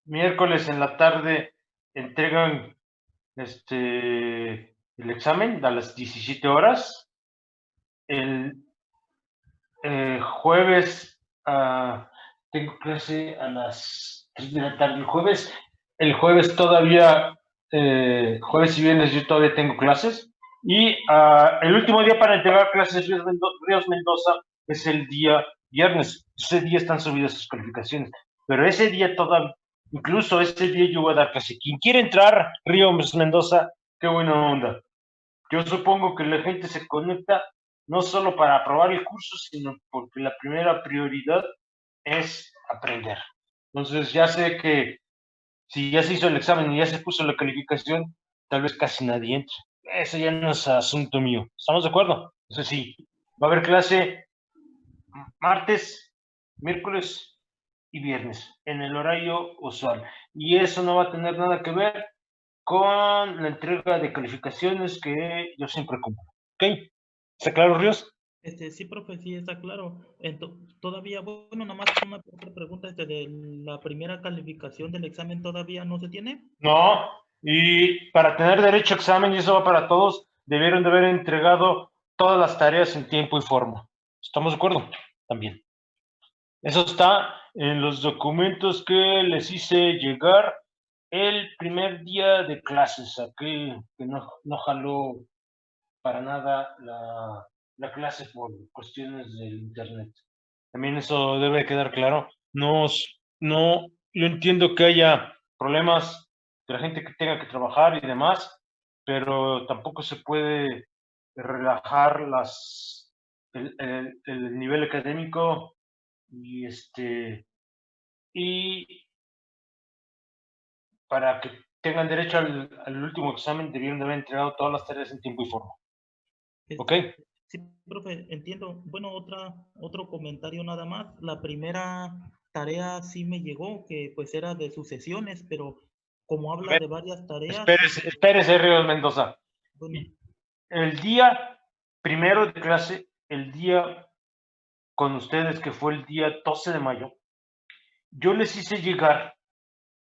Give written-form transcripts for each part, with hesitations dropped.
miércoles en la tarde entregan el examen a las 17 horas. El jueves tengo clase a las 3 de la tarde. El jueves todavía, jueves y viernes yo todavía tengo clases. Y el último día para entregar clases Ríos Mendoza es el día viernes. Ese día están subidas sus calificaciones. Pero ese día todavía, incluso ese día yo voy a dar clase. Quien quiere entrar, Ríos Mendoza, qué buena onda. Yo supongo que la gente se conecta no solo para aprobar el curso, sino porque la primera prioridad es aprender. Entonces ya sé que si ya se hizo el examen y ya se puso la calificación, tal vez casi nadie entre. Eso ya no es asunto mío. ¿Estamos de acuerdo? Eso sí, va a haber clase martes, miércoles y viernes en el horario usual. Y eso no va a tener nada que ver con la entrega de calificaciones que yo siempre cumplo. ¿Ok? ¿Está claro, Ríos? Sí, profe, sí, está claro. Todavía, bueno, nada más una otra pregunta, de la primera calificación del examen todavía no se tiene. No. Y para tener derecho a examen, y eso va para todos, debieron de haber entregado todas las tareas en tiempo y forma. ¿Estamos de acuerdo? También. Eso está en los documentos que les hice llegar el primer día de clases. Aquí que no jaló para nada la clase por cuestiones del internet. También eso debe quedar claro. No, no, yo entiendo que haya problemas de la gente que tenga que trabajar y demás, pero tampoco se puede relajar el nivel académico y y para que tengan derecho al último examen debieron de haber entregado todas las tareas en tiempo y forma. ¿Ok? Este, sí, profe, entiendo. Bueno, otro comentario nada más. La primera tarea sí me llegó, que pues era de sucesiones, pero como A habla ver, de varias tareas, espérese, Ríos Mendoza. bueno, El día primero de clase, el día con ustedes, que fue el día 12 de mayo, yo les hice llegar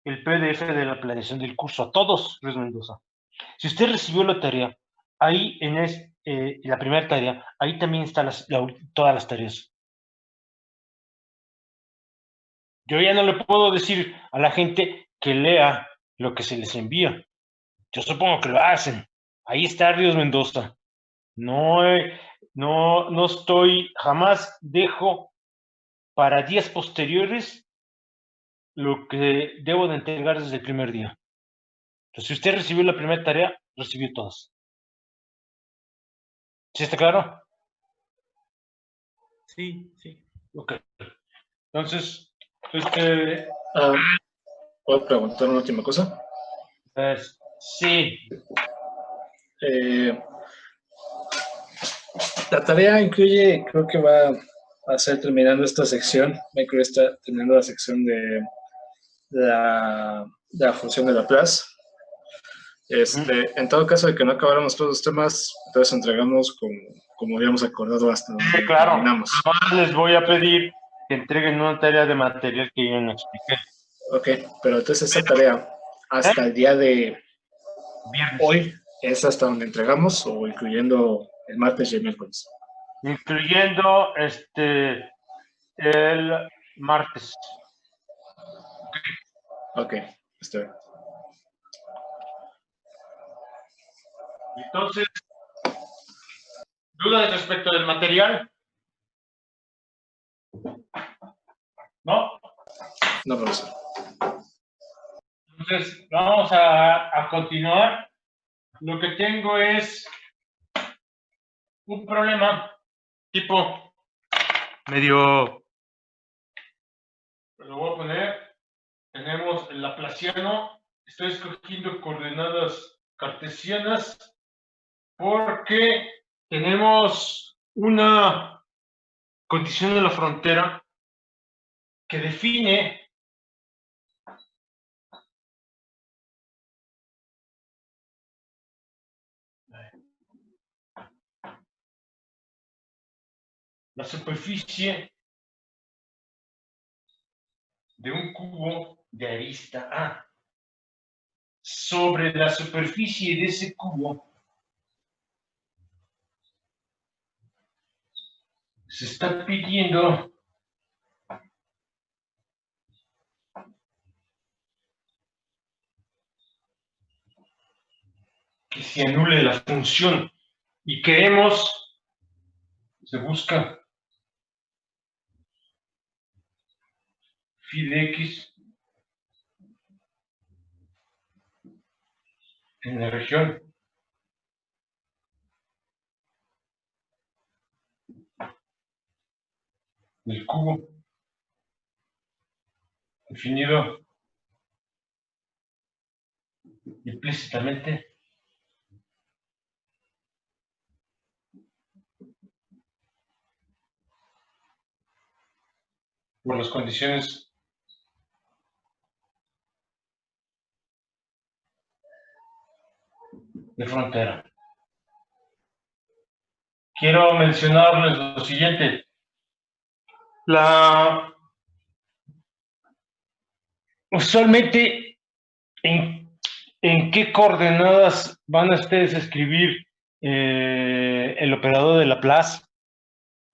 el PDF de la planeación del curso a todos, Luis Mendoza. Si usted recibió la tarea, ahí la primera tarea, ahí también están todas las tareas. Yo ya no le puedo decir a la gente que lea lo que se les envía. Yo supongo que lo hacen. Ahí está Ríos Mendoza. No, no estoy, jamás dejo para días posteriores lo que debo de entregar desde el primer día. Entonces, si usted recibió la primera tarea, recibió todas. ¿Sí está claro? sí, sí. Ok. Entonces, este, ¿Puedo preguntar una última cosa? sí. Eh, la tarea incluye, creo que va a ser terminando esta sección, me creo que está terminando la sección de la función de Laplace. En todo caso de que no acabáramos todos los temas, entonces entregamos como habíamos acordado hasta Sí, donde claro. terminamos. Además, les voy a pedir que entreguen una tarea de material que yo no expliqué. Ok, pero entonces esa tarea hasta el día de Viernes. hoy es hasta donde entregamos o incluyendo el martes y el miércoles. Incluyendo el martes. Ok, está bien. Entonces, ¿dudas respecto del material? ¿No? No, profesor. Entonces, vamos a continuar. Lo que tengo es un problema tipo medio, lo voy a poner, tenemos el laplaciano, estoy escogiendo coordenadas cartesianas porque tenemos una condición de la frontera que define la superficie de un cubo de arista A sobre la superficie de ese cubo se está pidiendo que se anule la función y queremos, se busca phi de x en la región del cubo definido implícitamente por las condiciones de frontera. Quiero mencionarles lo siguiente. Usualmente, ¿en qué coordenadas van a ustedes a escribir el operador de Laplace?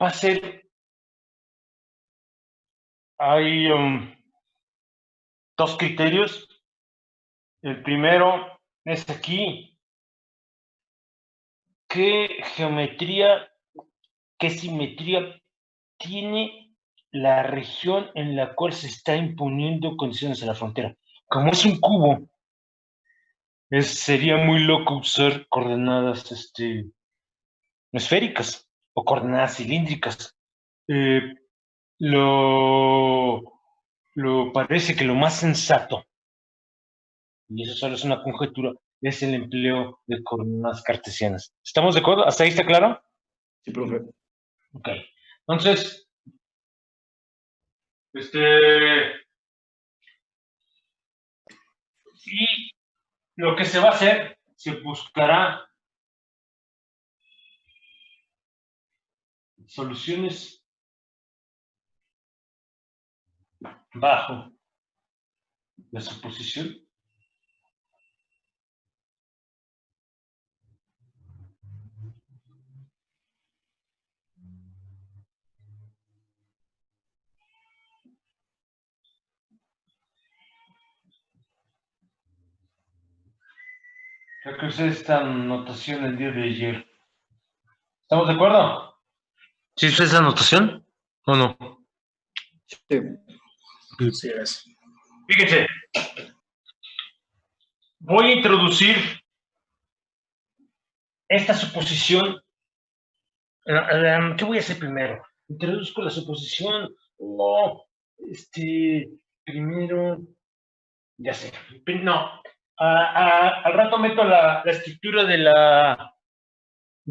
Va a ser, hay dos criterios. El primero es aquí. ¿Qué geometría, qué simetría tiene la región en la cual se está imponiendo condiciones en la frontera? Como es un cubo, sería muy loco usar coordenadas esféricas o coordenadas cilíndricas. Eh, lo parece que lo más sensato, y eso solo es una conjetura, es el empleo de coordenadas cartesianas. ¿Estamos de acuerdo? ¿Hasta ahí está claro? Sí, profe. Ok. Entonces, y lo que se va a hacer, se buscará soluciones bajo la suposición ya que usé esta anotación el día de ayer. ¿Estamos de acuerdo? ¿Sí usé esa anotación o no? Sí. Sí, es. Fíjense, voy a introducir esta suposición. ¿Qué voy a hacer primero? Introduzco la suposición o primero, ya sé, no. Al rato meto la estructura de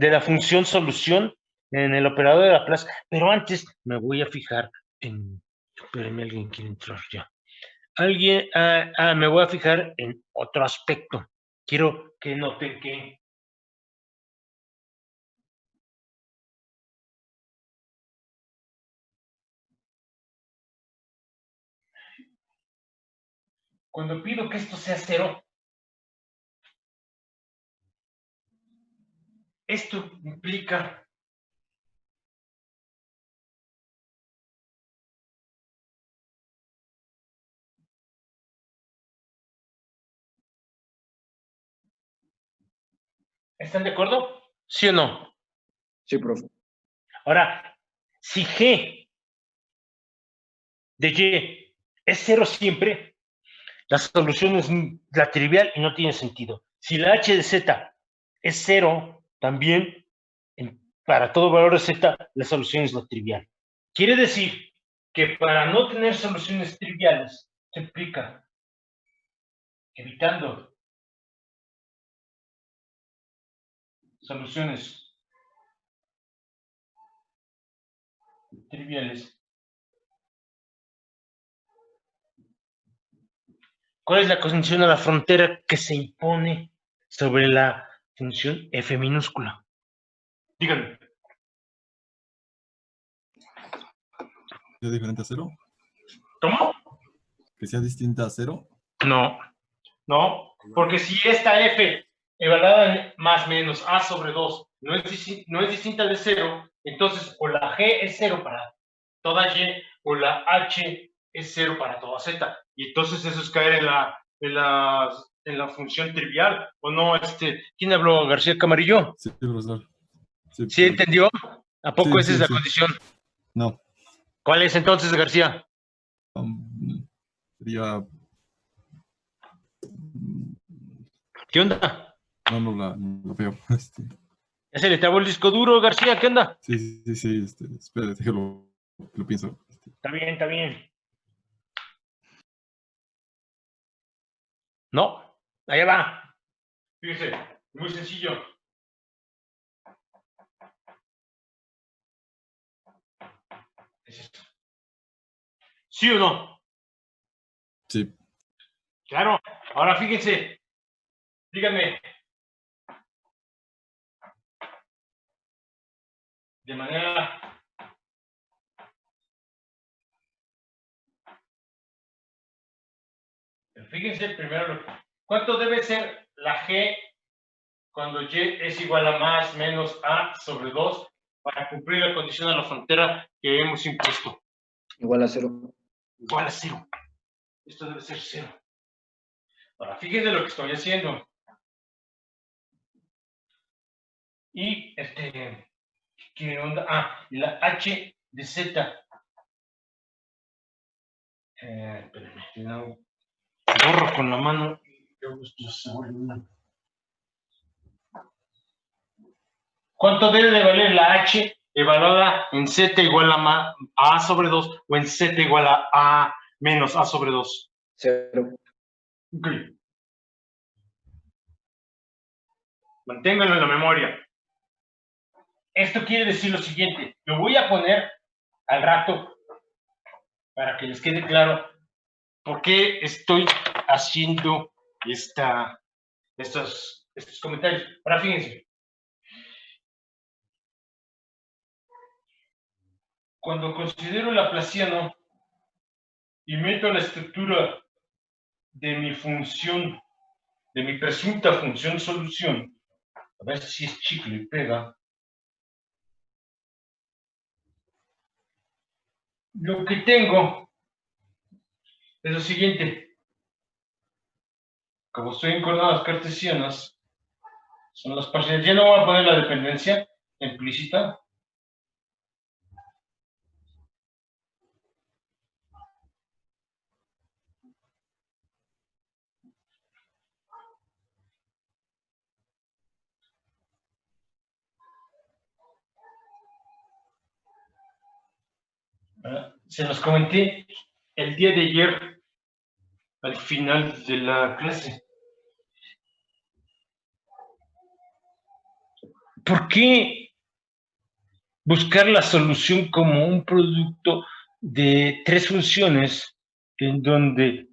la función solución en el operador de Laplace, pero antes me voy a fijar en, espérenme, alguien quiere entrar ya. Me voy a fijar en otro aspecto. Quiero que noten que cuando pido que esto sea cero, esto implica ¿están de acuerdo? ¿Sí o no? Sí, profe. Ahora, si G de Y es cero siempre, la solución es la trivial y no tiene sentido. Si la H de Z es cero, también para todo valor de Z, la solución es la trivial. Quiere decir que para no tener soluciones triviales, se implica evitando soluciones triviales. ¿Cuál es la condición a la frontera que se impone sobre la función f minúscula? Díganme. ¿Es diferente a cero? ¿Cómo? que sea distinta a 0. No, no, porque si esta f evaluada en más menos a sobre 2 no es distinta de 0, entonces o la g es 0 para toda y o la h es 0 para toda z. Y entonces eso es caer en la función trivial. ¿O no? ¿Quién habló? ¿García Camarillo? Sí, profesor. ¿Sí entendió? ¿A poco Sí, esa es la sí. condición? No. ¿Cuál es entonces, García? Sería... ¿Qué onda? No la veo. ¿Ya se le trabó el disco duro, García? ¿Qué onda? Sí. Espera, déjalo, lo pienso. Está bien, está bien. No, allá va. Fíjese, muy sencillo. Es esto. ¿Sí o no? Sí. Claro. Ahora fíjense. Díganme. De manera... Fíjense primero, ¿cuánto debe ser la G cuando Y es igual a más menos A sobre 2 para cumplir la condición de la frontera que hemos impuesto? Igual a 0. Igual a 0. Esto debe ser 0. Ahora, fíjense lo que estoy haciendo. Y, ¿qué onda? Ah, la H de Z. Espérenme, no. Borro con la mano. ¿Cuánto debe de valer la H evaluada en Z igual a A sobre 2 o en Z igual a menos A sobre 2? 0. Ok. Manténganlo en la memoria. Esto quiere decir lo siguiente. Lo voy a poner al rato para que les quede claro por qué estoy haciendo estos comentarios. Ahora fíjense. Cuando considero el laplaciano y meto la estructura de mi función, de mi presunta función solución, a ver si es chicle y pega, lo que tengo es lo siguiente. Como estoy en coordenadas cartesianas, son las parciales. Ya no voy a poner la dependencia implícita. Se los comenté el día de ayer al final de la clase. ¿Por qué buscar la solución como un producto de tres funciones en donde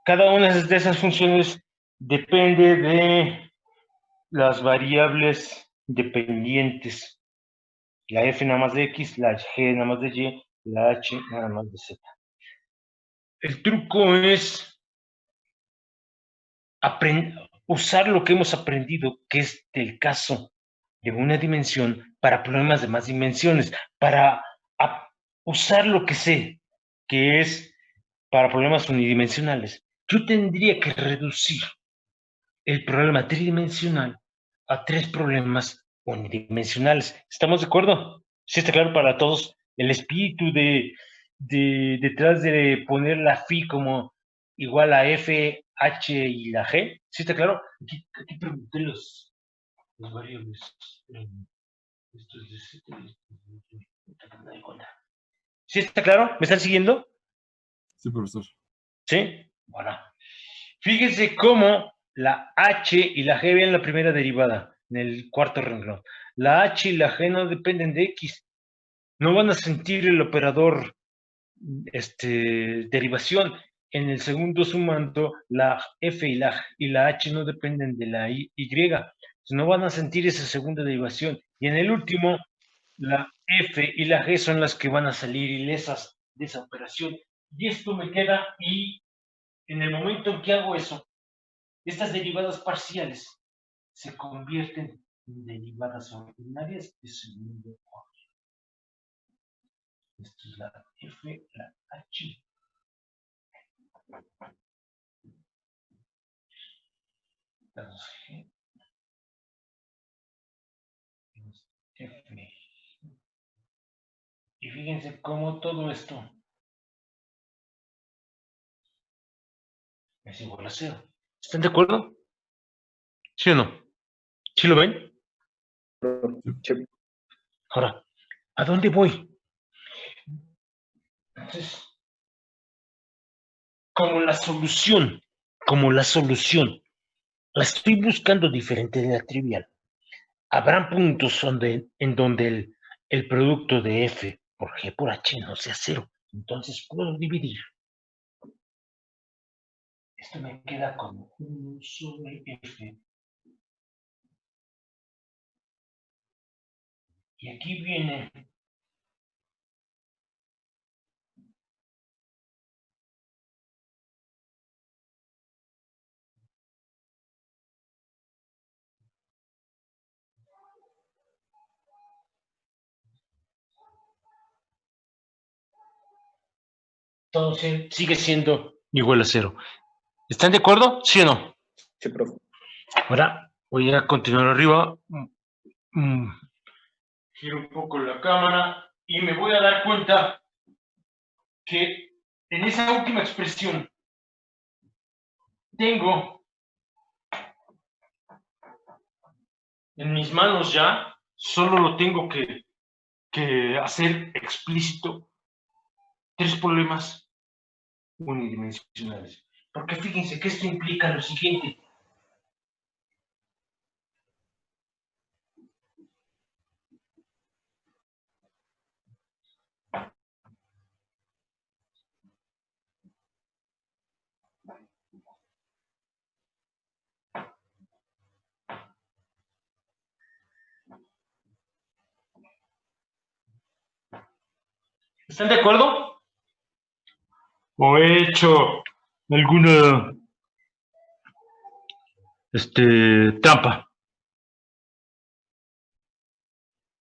cada una de esas funciones depende de las variables dependientes? La f nada más de x, la g nada más de y, la h nada más de z. El truco es usar lo que hemos aprendido, que es el caso de una dimensión, para problemas de más dimensiones, para usar lo que sé, que es para problemas unidimensionales. Yo tendría que reducir el problema tridimensional a tres problemas unidimensionales. ¿Estamos de acuerdo? ¿Sí está claro para todos el espíritu detrás de poner la phi como igual a f, h y la g? ¿Sí está claro? Aquí pregunté los variables. Esto es de z, ¿sí está claro? ¿Me están siguiendo? Sí, profesor. ¿Sí? Bueno. Fíjense cómo la h y la g ven la primera derivada en el cuarto renglón. La h y la g no dependen de x. No van a sentir el operador derivación. En el segundo sumando, la f y la h no dependen de la y. No van a sentir esa segunda derivación. Y en el último, la f y la g son las que van a salir ilesas de esa operación. y esto me queda, y en el momento en que hago eso, estas derivadas parciales se convierten en derivadas ordinarias de segundo orden. Esto es la F, la H. Las G. F. Y fíjense cómo todo esto es igual a 0. ¿Están de acuerdo? ¿Sí o no? ¿Sí lo ven? Sí. Ahora, ¿a dónde voy? Entonces, como la solución, la estoy buscando diferente de la trivial. Habrán puntos en donde el producto de F por G por H no sea 0. Entonces puedo dividir. Esto me queda como 1 sobre F. Y aquí viene todo sigue siendo igual a 0. ¿Están de acuerdo? ¿Sí o no? Sí, profe. Ahora voy a continuar arriba. Giro un poco la cámara y me voy a dar cuenta que en esa última expresión tengo en mis manos ya, solo lo tengo que hacer explícito, 3 problemas unidimensionales. Porque fíjense que esto implica lo siguiente. ¿Están de acuerdo? ¿O he hecho alguna trampa?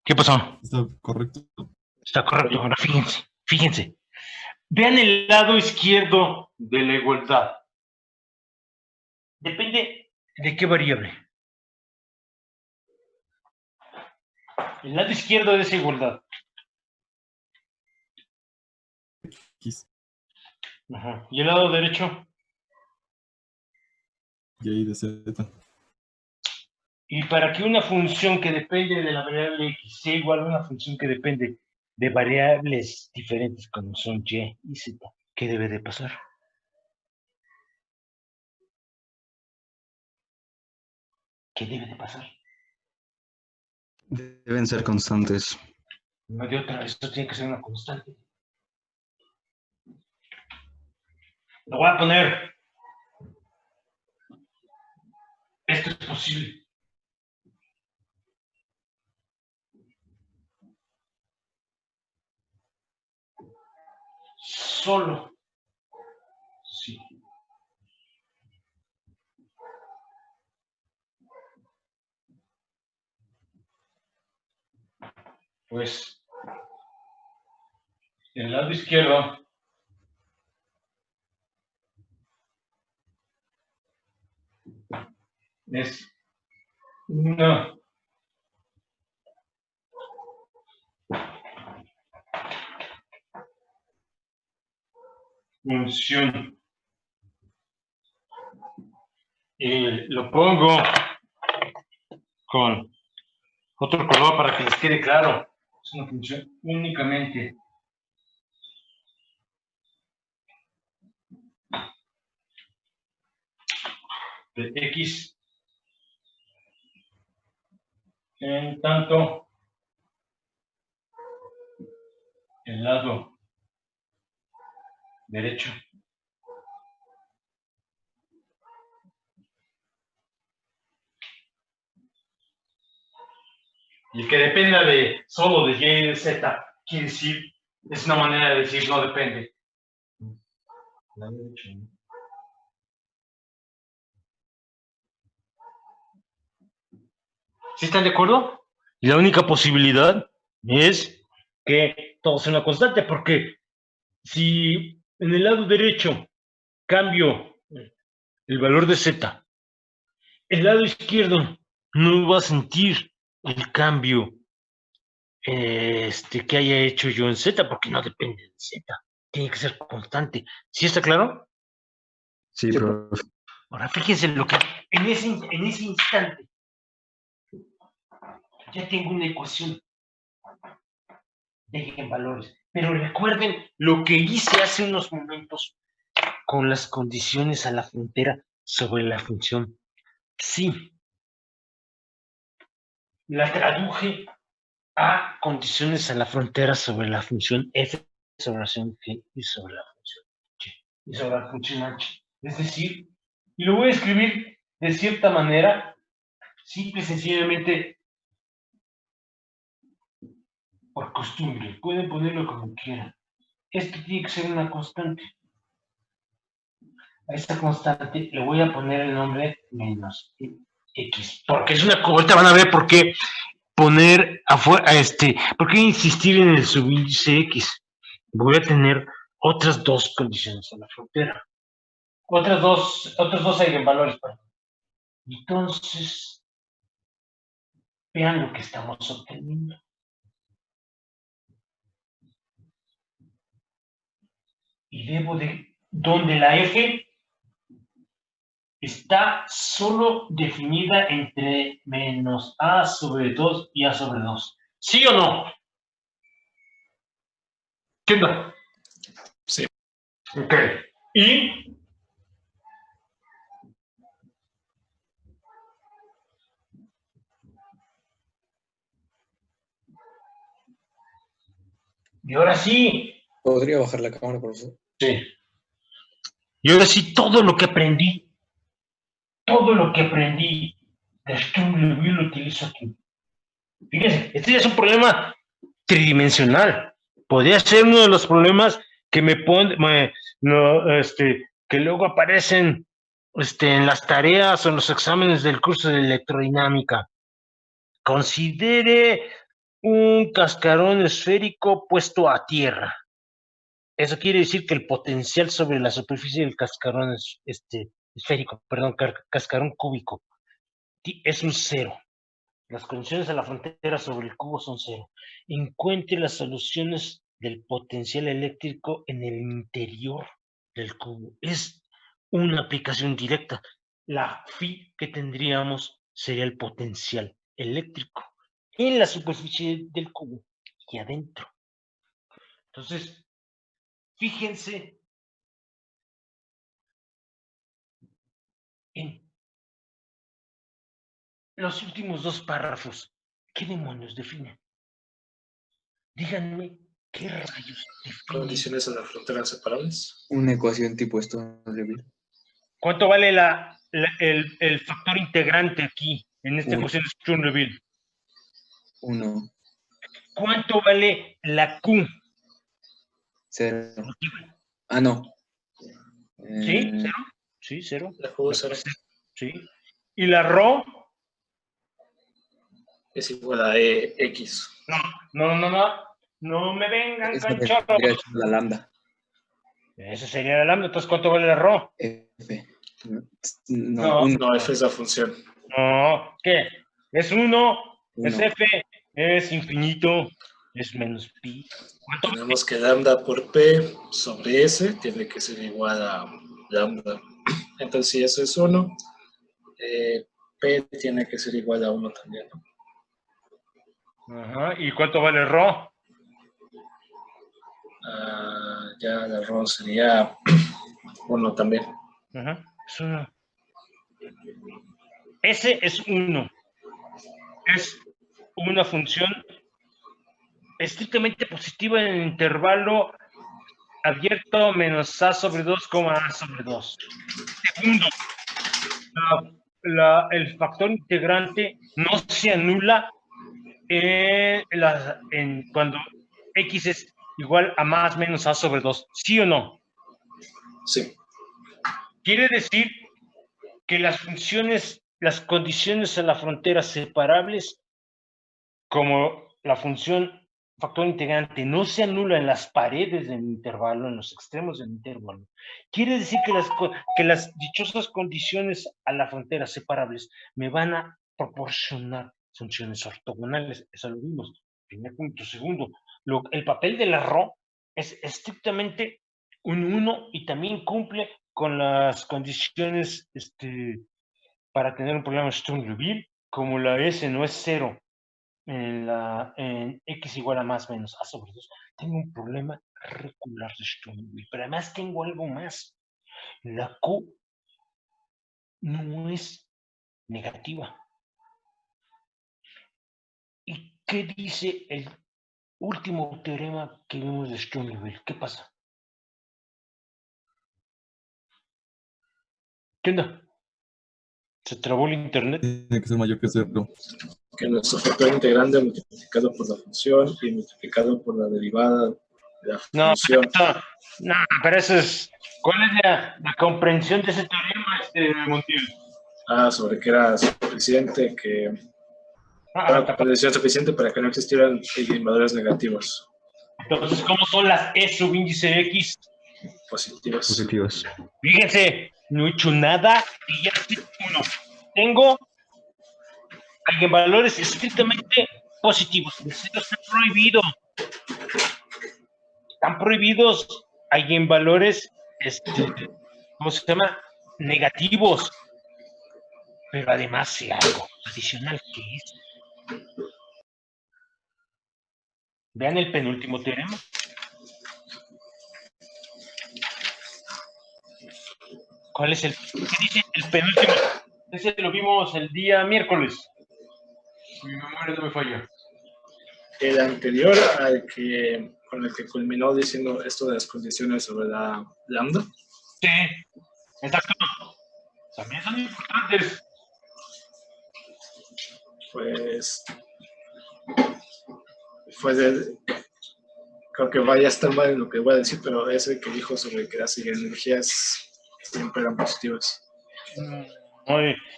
¿Qué pasó? Está correcto. Está correcto. Ahora fíjense. Vean el lado izquierdo de la igualdad. Depende de qué variable. El lado izquierdo de esa igualdad. X. Ajá. Y el lado derecho. Y de Z. Y para que una función que depende de la variable x sea igual a una función que depende de variables diferentes como son y y z, ¿qué debe de pasar? ¿Qué debe de pasar? Deben ser constantes. No de otra, esto tiene que ser una constante. Lo voy a poner. Esto es posible. Solo. Sí. Pues el lado izquierdo es una función. Y lo pongo con otro color para que les quede claro. Es una función únicamente de x, en tanto el lado derecho y que dependa de solo de y y de z, quiere decir, es una manera de decir no depende. ¿Sí están de acuerdo? Y la única posibilidad es que todo sea una constante, porque si en el lado derecho cambio el valor de z, el lado izquierdo no va a sentir el cambio que haya hecho yo en z, porque no depende de z, tiene que ser constante. ¿Sí está claro? Sí, profe. Ahora fíjense lo que en ese instante ya tengo una ecuación de eigenvalores. Pero recuerden lo que hice hace unos momentos con las condiciones a la frontera sobre la función psi. La traduje a condiciones a la frontera sobre la función f sobre la función g y sobre la función h y sobre la función h. Es decir, y lo voy a escribir de cierta manera, simple y sencillamente por costumbre. Pueden ponerlo como quieran. Esto tiene que ser una constante. A esta constante le voy a poner el nombre menos x. Porque es una. Ahorita van a ver por qué poner afuera, por qué insistir en el subíndice x. Voy a tener otras dos condiciones en la frontera. Otros dos eigenvalores, perdón. Entonces, vean lo que estamos obteniendo. Y debo de, donde la f está solo definida entre menos a sobre 2 y a sobre 2. ¿Sí o no? ¿Qué onda? Sí. Ok. Y ahora sí. ¿Podría bajar la cámara, profesor? Sí. Y ahora sí, todo lo que aprendí de Sturm-Liouville lo utilizo aquí. Fíjense, este ya es un problema tridimensional. Podría ser uno de los problemas que que luego aparecen en las tareas o en los exámenes del curso de electrodinámica. Considere un cascarón esférico puesto a tierra. Eso quiere decir que el potencial sobre la superficie del cascarón esférico, perdón, cascarón cúbico, es un 0. Las condiciones a la frontera sobre el cubo son 0. Encuentre las soluciones del potencial eléctrico en el interior del cubo. Es una aplicación directa. La phi que tendríamos sería el potencial eléctrico en la superficie del cubo y adentro. Entonces, fíjense en los últimos dos párrafos. ¿Qué demonios definen? Díganme, ¿qué rayos definen? Condiciones a la frontera separables. Una ecuación tipo Sturm-Liouville. ¿Cuánto vale el factor integrante aquí, en esta ecuación de Sturm-Liouville? 1. ¿Cuánto vale la Q? 0. Ah, no. ¿Sí? ¿Cero? Sí, 0. La Q es 0. Sí. ¿Y la ρ? Es igual a X. No me vengan Esa con tendría chorros. que ser la lambda. Esa sería la lambda. Entonces, ¿cuánto vale la ρ? F. No. No, F es la función. No, ¿qué? Es 1, es 1. F, es infinito, es menos pi. ¿Cuánto? Tenemos que lambda por P sobre S tiene que ser igual a lambda. Entonces, si eso es 1, P tiene que ser igual a 1 también, ¿no? Ajá. ¿Y cuánto vale ρ? Ya la RO sería 1 también. Ajá. Es 1. S es 1. Es una función estrictamente positiva en el intervalo abierto menos a sobre 2, a sobre 2. Segundo, el factor integrante no se anula cuando x es igual a más menos a sobre 2. ¿Sí o no? Sí, Quiere decir que las funciones, las condiciones a la frontera separables, como la función factor integrante, no se anula en las paredes del intervalo, en los extremos del intervalo. Quiere decir que las dichosas condiciones a la frontera separables me van a proporcionar funciones ortogonales. Eso lo vimos. Primer punto. Segundo, el papel de la ρ es estrictamente un 1 y también cumple con las condiciones para tener un problema Sturm-Liouville, como la S no es 0 en x igual a más menos a sobre 2, tengo un problema regular de Sturm-Liouville, pero además tengo algo más. La Q no es negativa. ¿Y qué dice el último teorema que vimos de Sturm-Liouville? ¿Qué pasa? ¿Qué onda? ¿Se trabó el internet? Tiene que ser mayor que 0. que nuestro factor integrante multiplicado por la función y multiplicado por la derivada de la No, función. no, pero eso es... ¿Cuál es la comprensión de ese teorema, Montiel? Sobre que era suficiente que... Una condición suficiente para que no existieran valores negativos. Entonces, ¿cómo son las E subíndice X? Positivos. Positivos. Fíjense, no he hecho nada y ya estoy uno. Tengo eigenvalores estrictamente positivos. Esto está prohibido. Están prohibidos eigenvalores, ¿cómo se llama? Negativos. Pero además hay algo adicional que es. Vean el penúltimo teorema. ¿Cuál es qué dice el penúltimo? Ese lo vimos el día miércoles. Mi memoria no me falla. El anterior al que con el que culminó diciendo esto de las condiciones sobre la lambda. Sí, exacto. También son importantes. Pues creo que vaya a estar mal en lo que voy a decir, pero ese que dijo sobre que las energías siempre eran positivas.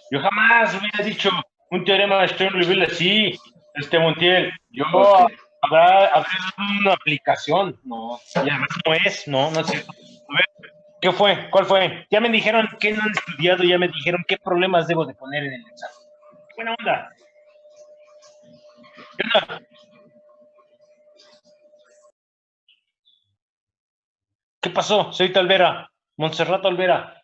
Yo jamás hubiera dicho un teorema de Sturm-Liouville así, Montiel. Yo habrá una aplicación, no, y además no es cierto. A ver, ¿qué fue? ¿Cuál fue? Ya me dijeron que no han estudiado, ya me dijeron qué problemas debo de poner en el examen. Buena onda. ¿Qué onda? ¿Qué pasó? Soy Olvera, Montserrat Olvera.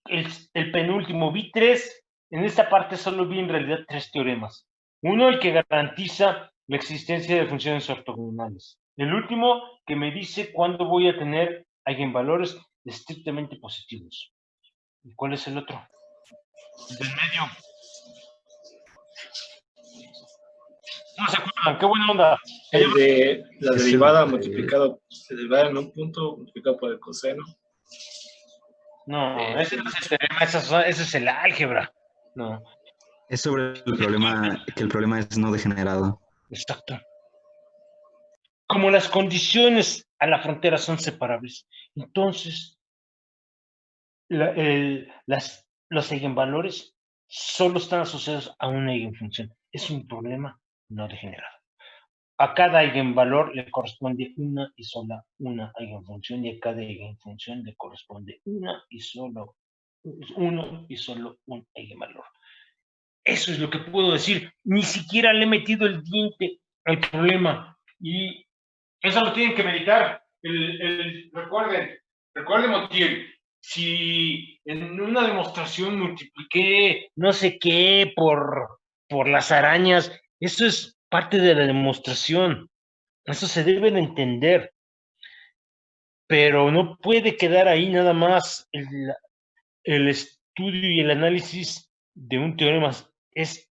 El penúltimo, vi 3, en esta parte solo vi en realidad 3 teoremas. Uno, el que garantiza la existencia de funciones ortogonales. El último, que me dice cuándo voy a tener eigenvalores estrictamente positivos. ¿Y cuál es el otro? El del medio. No se acuerdan, qué buena onda. El de la derivada multiplicado, derivada en un punto multiplicado por el coseno. No, ese no es el teorema, ese es el álgebra. No. Es sobre el problema, que el problema es no degenerado. Exacto. Como las condiciones a la frontera son separables, entonces los eigenvalores solo están asociados a una eigenfunción. Es un problema no degenerado. A cada eigenvalor le corresponde una y sola una eigenfunción, y a cada eigenfunción le corresponde uno y solo un eigenvalor. Eso es lo que puedo decir. Ni siquiera le he metido el diente al problema. Y eso lo tienen que meditar. Recuerden, Montiel, si en una demostración multipliqué no sé qué por las arañas, eso es parte de la demostración. Eso se debe de entender. Pero no puede quedar ahí nada más el estudio y el análisis de un teorema. Es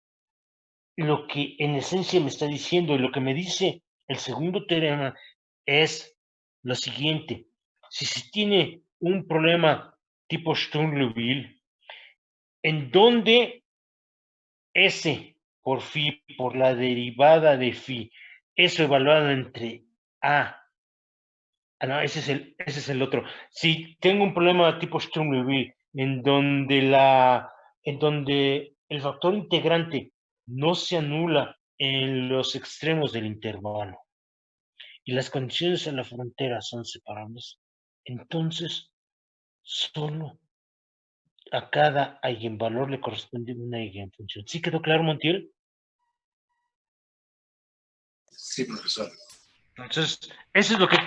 lo que en esencia me está diciendo, y lo que me dice el segundo teorema es lo siguiente. Si se tiene un problema tipo Sturm-Liouville, en donde S por phi, por la derivada de phi, eso evaluado entre A no, ese es el otro. Si tengo un problema de tipo Sturm-Liouville, en donde el factor integrante no se anula en los extremos del intervalo y las condiciones en la frontera son separables, entonces solo a cada eigenvalor le corresponde una eigenfunción. ¿Sí quedó claro, Montiel? Sí, profesor. Entonces, eso es lo que...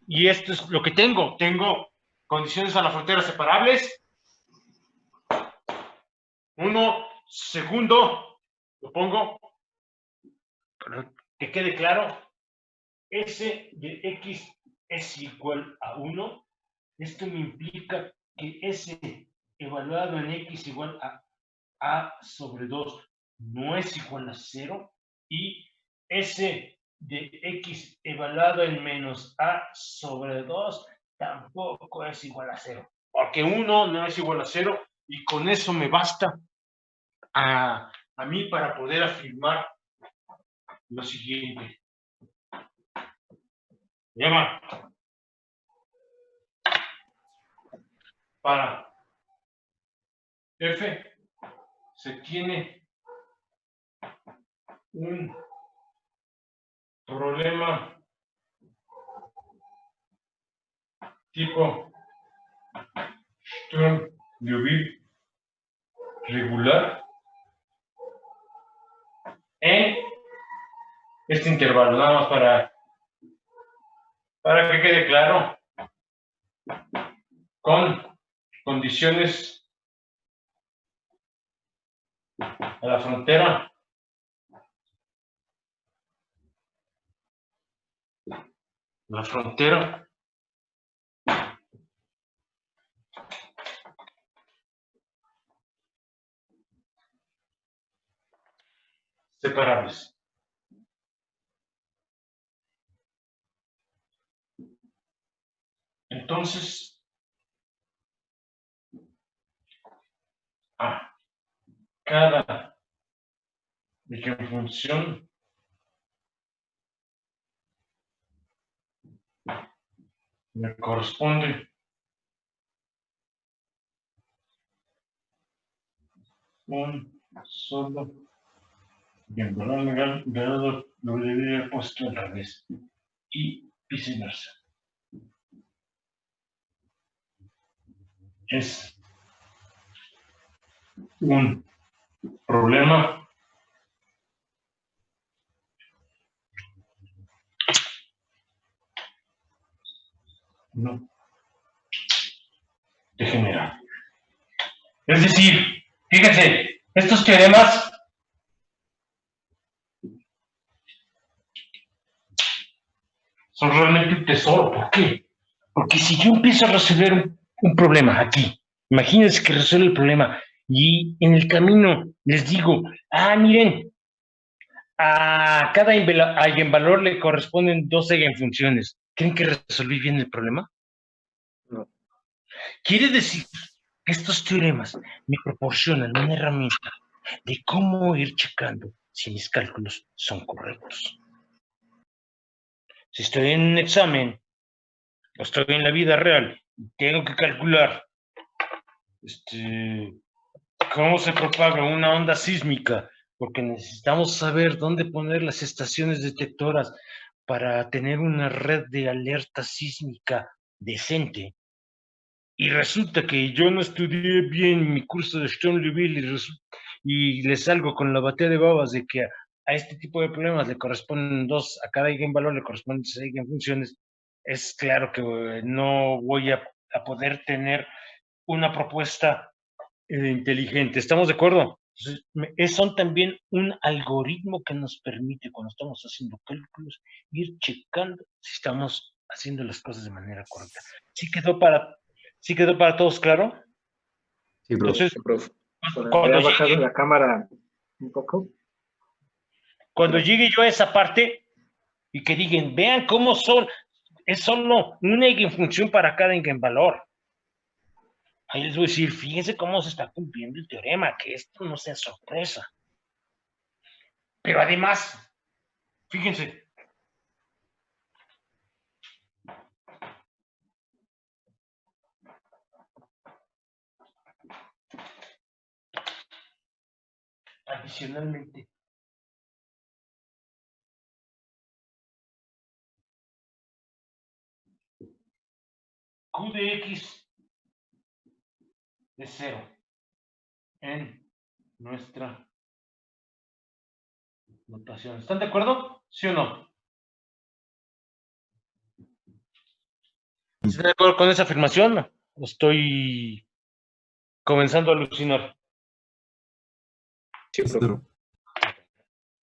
Y esto es lo que tengo. Tengo condiciones a la frontera separables. Uno, segundo, lo pongo, para que quede claro, S de X es igual a 1. Esto me implica que S evaluado en X igual a sobre 2 no es igual a 0 y S de X evaluado en menos A sobre 2 tampoco es igual a 0. Porque 1 no es igual a 0 y con eso me basta a mí para poder afirmar lo siguiente. Llama para F se tiene un problema tipo Sturm-Liouville regular en este intervalo, nada más para que quede claro, con condiciones a la frontera separables. Entonces, a cada eigenfunción me corresponde un solo eigenvalor legal dado lo debería haber puesto al revés y viceversa. Es un problema no degenerado. Es decir, fíjense, estos teoremas son realmente un tesoro. ¿Por qué? Porque si yo empiezo a resolver un problema aquí, imagínense que resuelvo el problema y en el camino les digo, miren, a cada eigenvalor le corresponden 2 eigenfunciones. ¿Creen que resolví bien el problema? No. Quiere decir que estos teoremas me proporcionan una herramienta de cómo ir checando si mis cálculos son correctos. Si estoy en un examen, o estoy en la vida real, y tengo que calcular cómo se propaga una onda sísmica, porque necesitamos saber dónde poner las estaciones detectoras para tener una red de alerta sísmica decente. Y resulta que yo no estudié bien mi curso de Sturm-Liouville y le salgo con la batea de babas de que a este tipo de problemas le corresponden 2, a cada eigenvalor le corresponden 6 eigenfunciones. Es claro que no voy a poder tener una propuesta inteligente. ¿Estamos de acuerdo? Entonces, son también un algoritmo que nos permite, cuando estamos haciendo cálculos, ir checando si estamos haciendo las cosas de manera correcta. ¿Sí quedó para todos claro? Sí, profe. Entonces, Profe, cuando ¿podría bajar llegue, la cámara un poco? cuando llegue yo a esa parte y que digan, vean cómo es solo una eigenfunción para cada eigenvalor. Ahí les voy a decir, fíjense cómo se está cumpliendo el teorema, que esto no sea sorpresa. Pero además, fíjense, adicionalmente. Q de X es 0 en nuestra notación. ¿Están de acuerdo? ¿Sí o no? ¿Están de acuerdo con esa afirmación? ¿O estoy comenzando a alucinar? Sí, profe. Cero.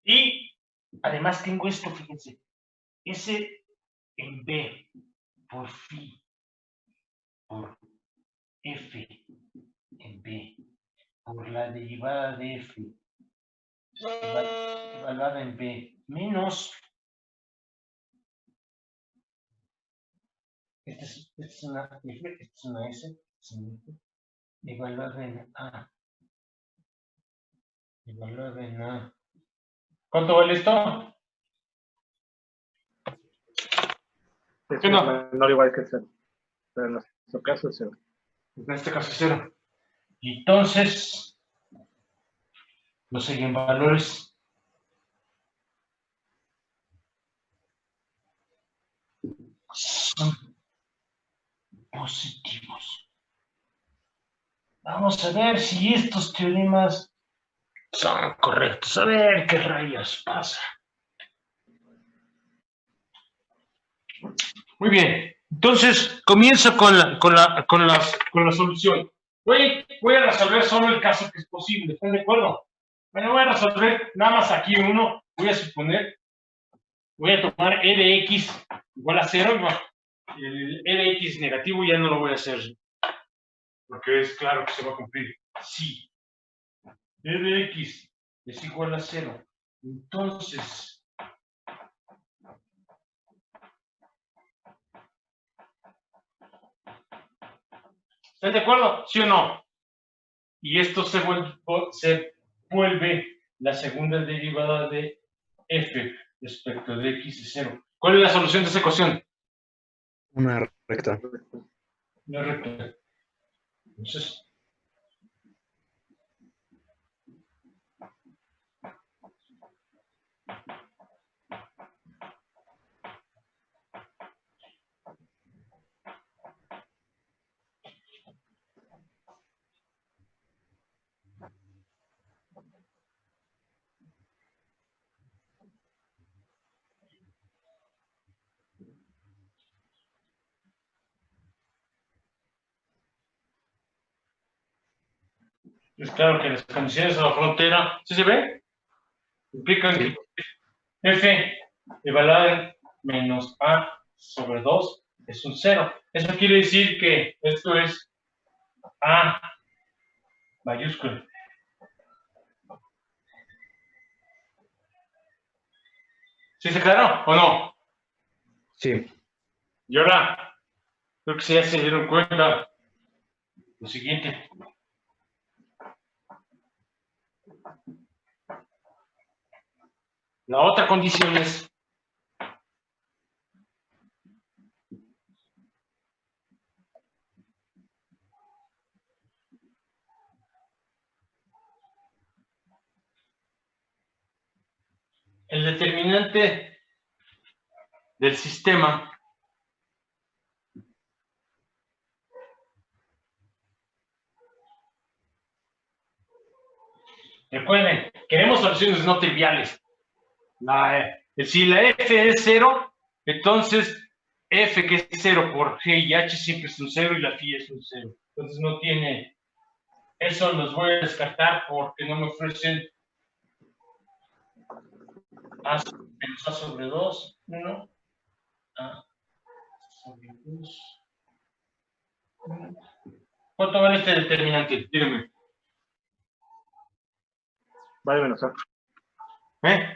Y además tengo esto, fíjense. S en B por phi por F en B por la derivada de F evaluada en B menos esta es una F, esta es una S, esta es una F, evaluada en A. Evaluada en A. ¿Cuánto vale esto? Es ¿Sí o no? menor o igual que 0. Pero en nuestro caso es 0. En este caso es 0. Y entonces, los eigenvalores son positivos. Vamos a ver si estos teoremas son correctos. A ver qué rayos pasa. Muy bien. Entonces, comienzo con la solución. Voy a resolver solo el caso que es posible. ¿Están de acuerdo? Bueno, voy a resolver nada más aquí uno. Voy a suponer, voy a tomar e de x igual a 0. El e de x negativo ya no lo voy a hacer. Porque es claro que se va a cumplir. Sí. E de x es igual a 0. Entonces, ¿están de acuerdo? ¿Sí o no? Y esto se vuelve la segunda derivada de f respecto de x es 0. ¿Cuál es la solución de esa ecuación? Una recta. Una recta. Entonces, es claro que las condiciones de la frontera, ¿sí se ve? Implican que f evaluada en menos a sobre 2 es un 0. Eso quiere decir que esto es a mayúscula. ¿Sí se claro o no? Sí. Y ahora, creo que ya se dieron cuenta lo siguiente. La otra condición es el determinante del sistema recuerden, queremos soluciones no triviales. Si la f es 0, entonces f que es 0 por g y h siempre es un 0 y la phi es un 0. Entonces no tiene, eso los voy a descartar porque no me ofrecen a menos a sobre 2, 1, a sobre 2. ¿Cuánto vale este determinante? Dígame. Vale menos a.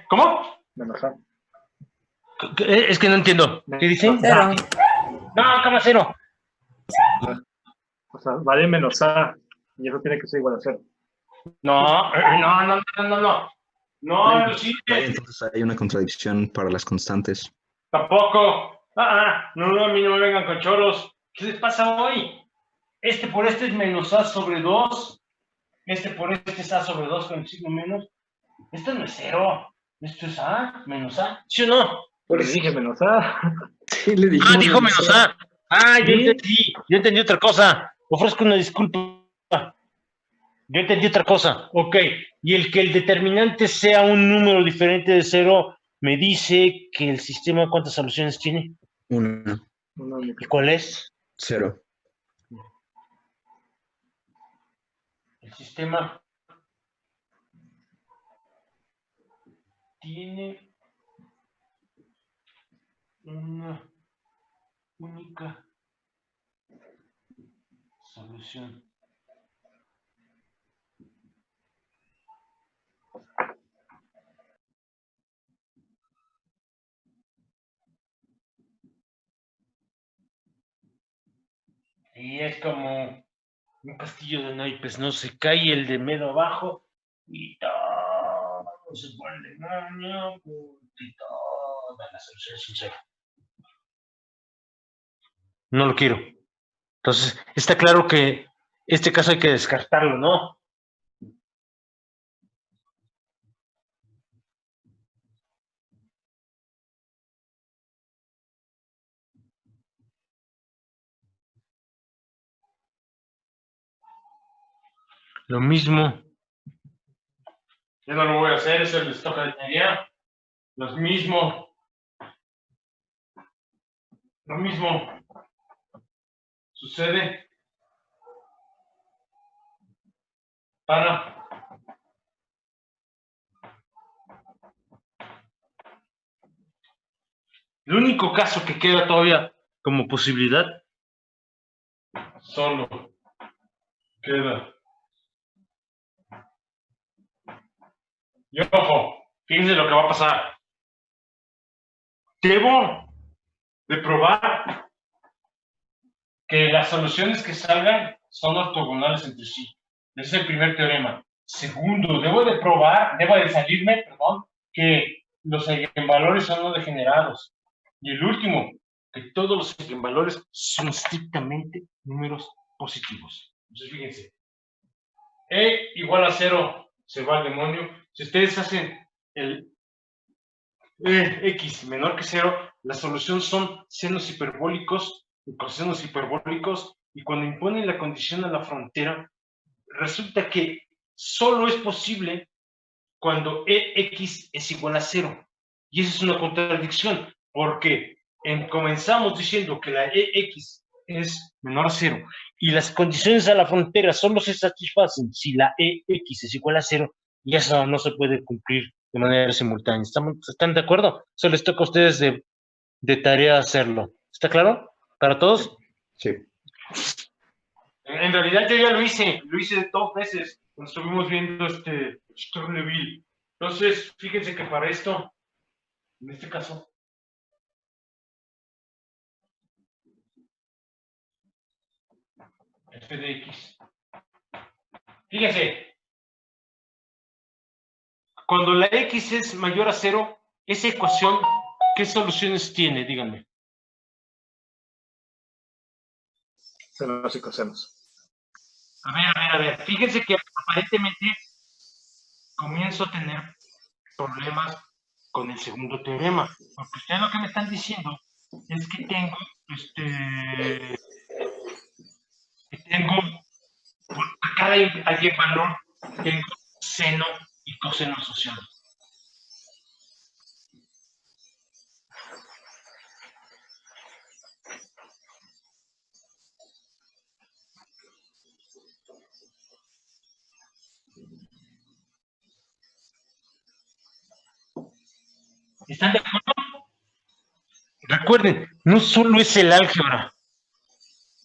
¿Cómo? Menos a. Es que no entiendo. ¿Qué dice? Cero. No, ¿cómo 0? O sea, vale menos a. Y eso tiene que ser igual a 0. No. No, sí. Entonces hay una contradicción para las constantes. Tampoco. No, a mí no me vengan con choros. ¿Qué les pasa hoy? Este por este es menos a sobre 2. Este por este es a sobre 2 con el signo menos. Esto no es cero. Esto es A menos A. ¿Sí o no? Por eso dije menos A. Sí, le Ah, dijimos dijo menos A. Ah, yo Sí. entendí. Yo entendí otra cosa. Ofrezco una disculpa. Yo entendí otra cosa. Ok. Y el que el determinante sea un número diferente de cero me dice que el sistema, ¿cuántas soluciones tiene? Una, Una única. ¿Y cuál es? 0. El sistema tiene una única solución. Y es como un castillo de naipes, ¿no? Se cae el de medio abajo y todo se pone el demonio y toda la solución es un cero. No lo quiero. Entonces, está claro que este caso hay que descartarlo, ¿no? Lo mismo. Yo no lo voy a hacer, eso les toca de tarea. Lo mismo sucede para el único caso que queda todavía como posibilidad, solo queda. Y ojo, fíjense lo que va a pasar. Debo de probar que las soluciones que salgan son ortogonales entre sí. Ese es el primer teorema. Segundo, debo de salirme, que los eigenvalores son no degenerados. Y el último, que todos los eigenvalores son estrictamente números positivos. Entonces, fíjense, E igual a 0 se va al demonio. Si ustedes hacen el X menor que 0, la solución son senos hiperbólicos y cosenos hiperbólicos, y cuando imponen la condición a la frontera, resulta que solo es posible cuando EX es igual a 0. Y esa es una contradicción, porque comenzamos diciendo que la EX es menor a 0, y las condiciones a la frontera solo se satisfacen si la EX es igual a 0, y eso no se puede cumplir de manera simultánea. ¿Están de acuerdo? Solo les toca a ustedes de tarea hacerlo. ¿Está claro? ¿Para todos? Sí. En realidad yo ya lo hice 2 veces cuando estuvimos viendo Sturleville. Entonces, fíjense que para esto, en este caso, f de x. Fíjense, cuando la x es mayor a 0, esa ecuación, ¿qué soluciones tiene? Díganme. Senos y cosenos. A ver. Fíjense que aparentemente comienzo a tener problemas con el segundo teorema. Porque ustedes lo que me están diciendo es que tengo, por cada eigenvalor, tengo seno y coseno asociados. ¿Están de acuerdo? Recuerden, no solo es el álgebra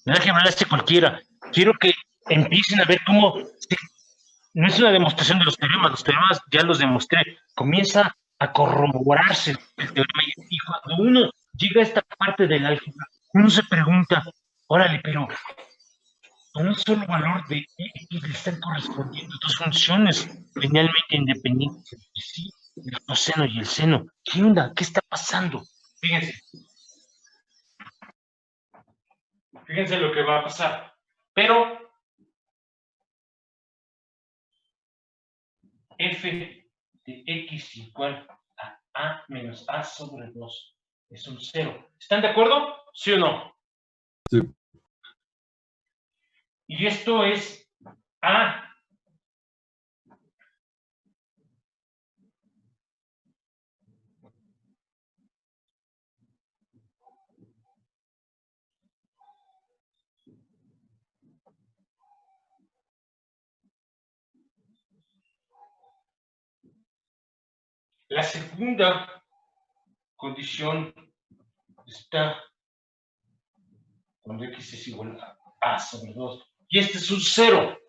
la hace cualquiera. Quiero que empiecen a ver cómo no es una demostración de los teoremas ya los demostré. Comienza a corroborarse el teorema, y cuando uno llega a esta parte del álgebra, uno se pregunta, órale, pero a un solo valor de x le están correspondiendo 2 funciones linealmente independientes entre sí, el coseno y el seno. ¿Qué onda? ¿Qué está pasando? Fíjense lo que va a pasar. Pero f de x igual a menos a sobre 2 es un 0. ¿Están de acuerdo? ¿Sí o no? Sí. Y esto es a. La segunda condición está cuando x es igual a sobre 2. Y este es un 0.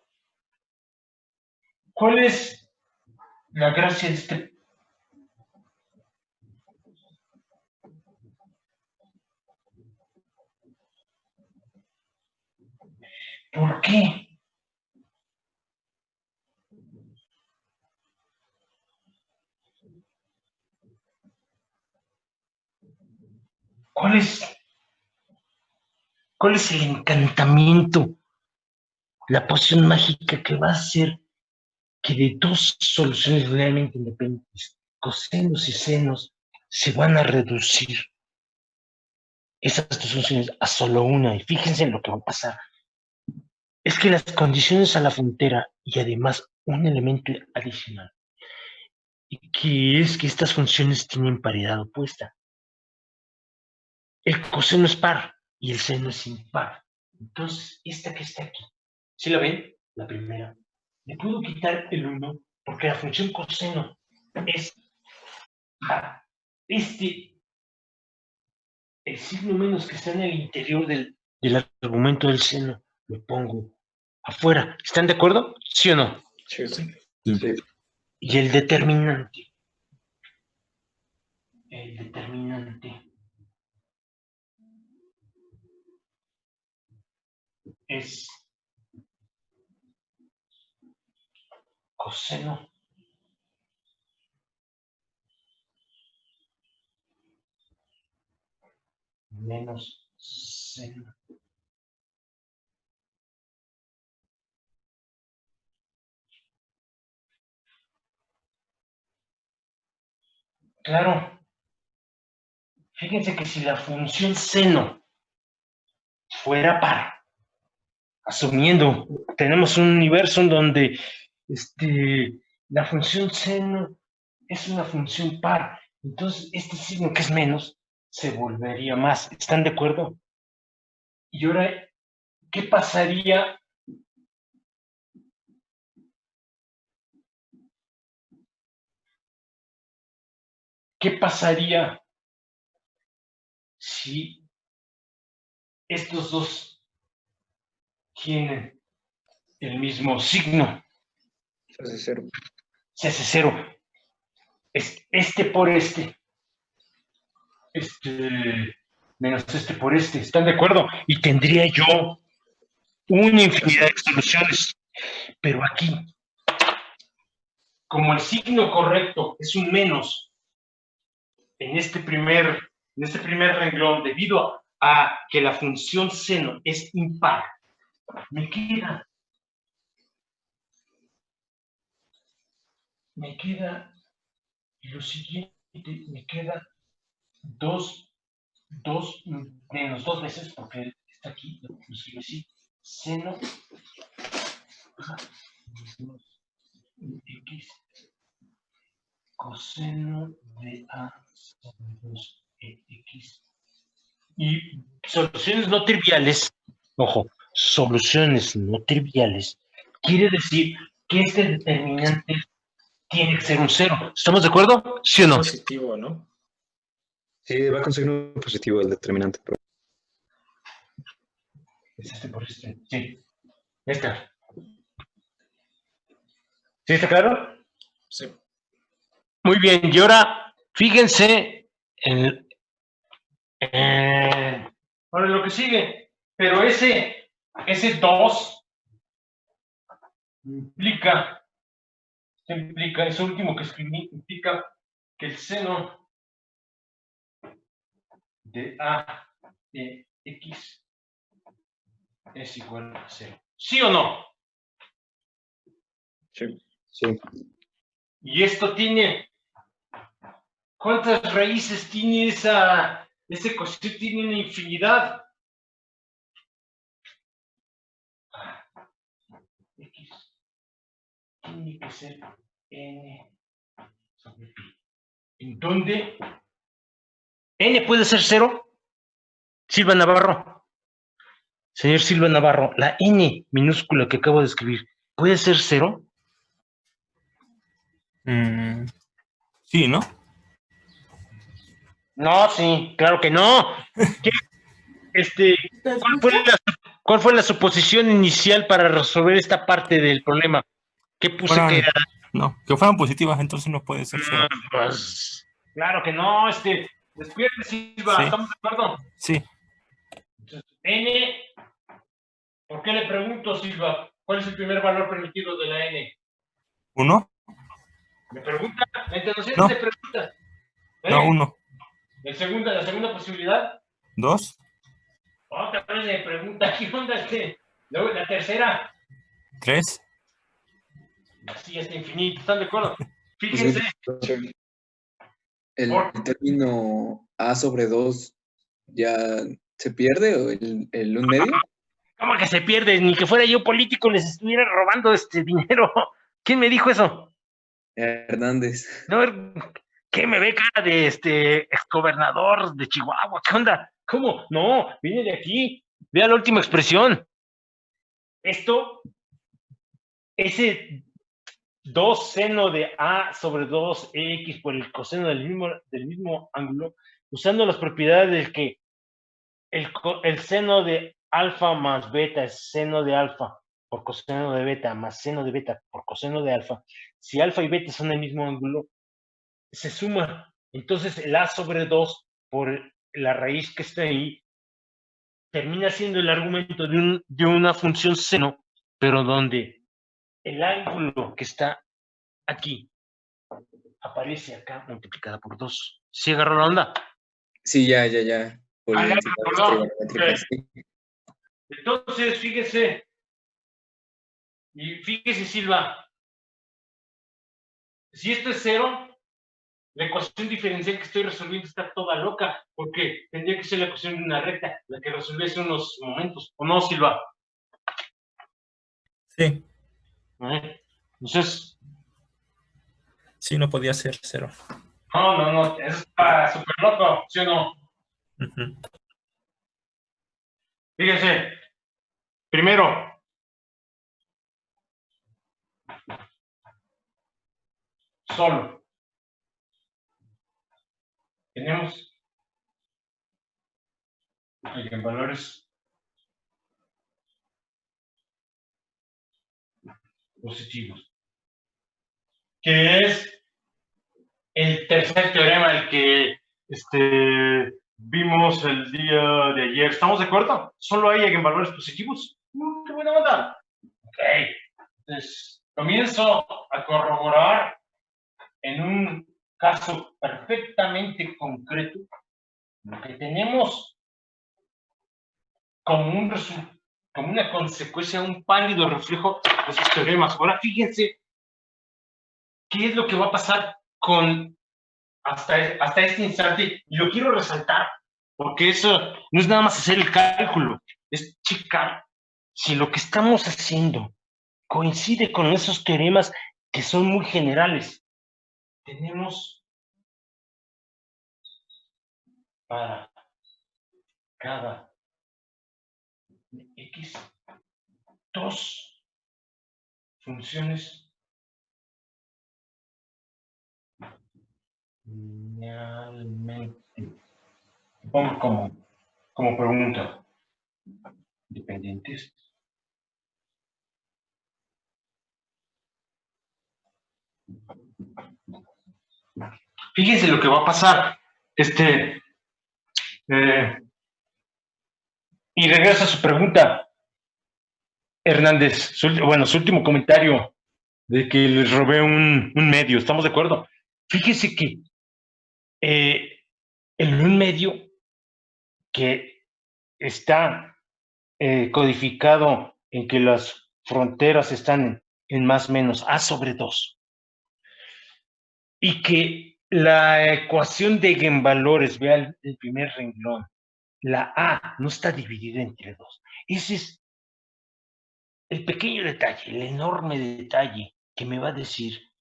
¿Cuál es la gracia de este? ¿Por qué? ¿Cuál es el encantamiento, la poción mágica que va a hacer que de dos soluciones realmente independientes, cosenos y senos, se van a reducir esas dos soluciones a solo una? Y fíjense en lo que va a pasar. Es que las condiciones a la frontera y además un elemento adicional, que es que estas funciones tienen paridad opuesta. El coseno es par y el seno es impar. Entonces, esta que está aquí, ¿sí la ven? La primera. Le puedo quitar el 1 porque la función coseno es par. El signo menos que está en el interior del argumento del seno, lo pongo afuera. ¿Están de acuerdo? ¿Sí o no? Sí, sí. Sí. Sí. Y el determinante es coseno menos seno. Claro, fíjense que si la función seno fuera par, asumiendo, tenemos un universo en donde la función seno es una función par, entonces este signo que es menos se volvería más. ¿Están de acuerdo? Y ahora, ¿qué pasaría? ¿Qué pasaría si estos dos tienen el mismo signo? Se hace 0. Se hace 0. Este por este menos este por este. ¿Están de acuerdo? Y tendría yo una infinidad de soluciones. Pero aquí, como el signo correcto es un menos en este primer renglón, debido a que la función seno es impar, me queda lo siguiente, me queda 2 menos 2 veces, porque está aquí, lo escribo así, seno x coseno de a sobre 2x. Y soluciones no triviales, ojo, soluciones no triviales, quiere decir que este determinante tiene que ser un 0. ¿Estamos de acuerdo? ¿Sí o no? Positivo, ¿no? Sí, va con signo positivo el determinante. Pero... Es este por este. Sí. Esta. ¿Sí está claro? Sí. Muy bien. Y ahora, fíjense ahora lo que sigue. Pero ese 2 implica, eso último que escribí, implica que el seno de a de x es igual a 0. ¿Sí o no? Sí. Sí. Y esto tiene, ¿cuántas raíces tiene ese cociente? Tiene una infinidad. X tiene que ser n sobre pi. ¿En dónde? ¿N puede ser 0? Silva Navarro. Señor Silva Navarro, la N minúscula que acabo de escribir, ¿puede ser 0? Sí, ¿no? No, sí, claro que no. ¿Cuál fue la suposición inicial para resolver esta parte del problema? ¿Qué puse que era? No, que fueran positivas, entonces no puede ser 0. Pues, claro que no, despierte, Silva, Sí. ¿estamos de acuerdo? Sí. Entonces, N, ¿por qué le pregunto, Silva? ¿Cuál es el primer valor permitido de la N? 1. ¿Me pregunta? La interrogación No. se pregunta. No, 1. La segunda posibilidad. 2. Otra vez me pregunta, ¿qué onda Luego, la tercera. 3. Así hasta infinito, ¿están de acuerdo? Fíjense. ¿El término A sobre 2 ya se pierde o el 1 medio? ¿Cómo que se pierde? Ni que fuera yo político les estuviera robando dinero. ¿Quién me dijo eso? Hernández. No, ¿qué me ve cara de exgobernador de Chihuahua? ¿Qué onda? ¿Cómo? No, viene de aquí. Vea la última expresión. Ese 2 seno de A sobre 2x por el coseno del mismo ángulo, usando las propiedades de que el seno de alfa más beta es seno de alfa por coseno de beta más seno de beta por coseno de alfa. Si alfa y beta son el mismo ángulo, se suma. Entonces el A sobre 2 por la raíz que está ahí termina siendo el argumento de una función seno, pero donde el ángulo que está aquí aparece acá multiplicada por 2. ¿Sí agarró la onda? Sí, ya. Por Ah, ya, perdón. trigonométricas, sí. Entonces, fíjese, Silva, si esto es 0, la ecuación diferencial que estoy resolviendo está toda loca, porque tendría que ser la ecuación de una recta, la que resolví hace unos momentos, ¿o no, Silva? Sí. Entonces... Sí, no podía ser 0. No, eso está súper loco, ¿sí o no? Fíjense, primero, solo. Tenemos eigenvalores positivos, que es el tercer teorema, el que vimos el día de ayer. ¿Estamos de acuerdo? Solo hay eigenvalores positivos. ¡Qué buena onda! Ok. Entonces, comienzo a corroborar en un caso perfectamente concreto lo que tenemos como una consecuencia, un pálido reflejo de esos teoremas. Ahora fíjense qué es lo que va a pasar hasta este instante, y lo quiero resaltar, porque eso no es nada más hacer el cálculo, es checar si lo que estamos haciendo coincide con esos teoremas que son muy generales. Tenemos para cada x 2 funciones linealmente. Pongo como pregunta. Dependientes. Fíjense lo que va a pasar. Y regresa a su pregunta, Hernández. Su último comentario de que les robé un medio. ¿Estamos de acuerdo? Fíjense que el un medio que está codificado en que las fronteras están en más menos A sobre 2. y que la ecuación de eigenvalores, vea el primer renglón, la A no está dividida entre 2. Ese es el pequeño detalle, el enorme detalle que me va a decir